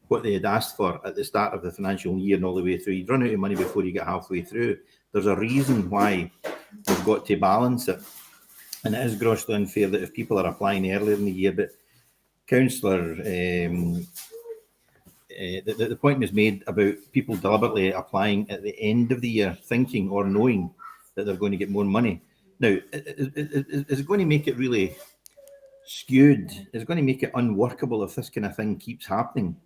what they had asked for at the start of the financial year and all the way through. You'd run out of money before you get halfway through. There's a reason why we've got to balance it. And it is grossly unfair that if people are applying earlier in the year, but Councillor, the point was made about people deliberately applying at the end of the year, thinking or knowing that they're going to get more money. Now, it's going to make it really skewed. It's going to make it unworkable if this kind of thing keeps happening.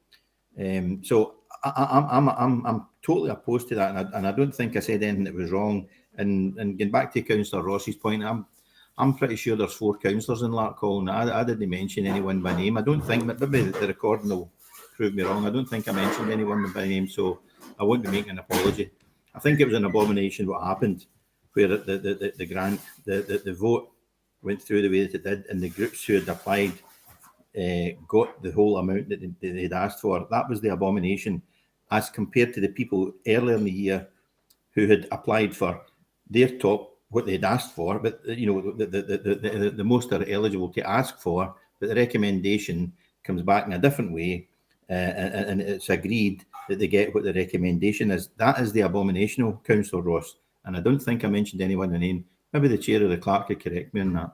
So I'm totally opposed to that, and I don't think I said anything that was wrong. And getting back to Councillor Ross's point, I'm pretty sure there's 4 councillors in Larkhall, and I didn't mention anyone by name. I don't think, maybe the recording will prove me wrong. I don't think I mentioned anyone by name, so I won't be making an apology. I think it was an abomination what happened, where the grant, the vote went through the way that it did, and the groups who had applied got the whole amount that they'd asked for. That was the abomination, as compared to the people earlier in the year who had applied for their top, what they'd asked for, but you know, the most they're eligible to ask for, but the recommendation comes back in a different way, and it's agreed that they get what the recommendation is. That is the abominational, Councillor Ross, and I don't think I mentioned anyone by name. Maybe the chair or the clerk could correct me on that.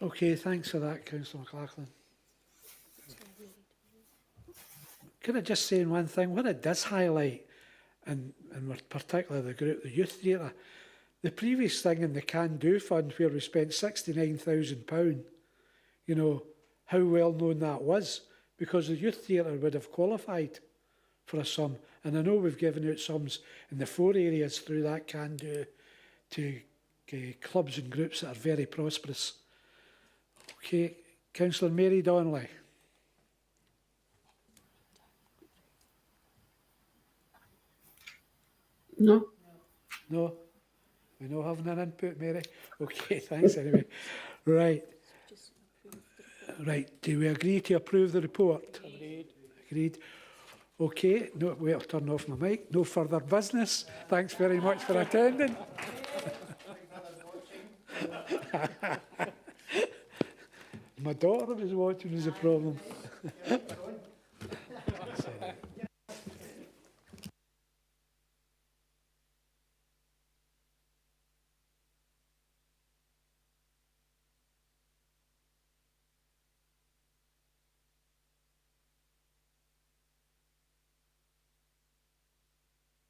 Okay, thanks for that, Councillor McLaughlin. Can I just say one thing? What it does highlight, and particularly the group, the youth theatre, the previous thing in the Can Do Fund where we spent £69,000, you know, how well known that was, because the youth theatre would have qualified for a sum. And I know we've given out sums in the 4 areas through that Can Do to clubs and groups that are very prosperous. Okay, Councillor Mary Donnelly. No. No? We not having an input, Mary? Okay, thanks anyway. Right. Right, do we agree to approve the report? Agreed. Okay, no, wait, I'll turn off my mic. No further business. Thanks very much for attending. My daughter was watching is a problem.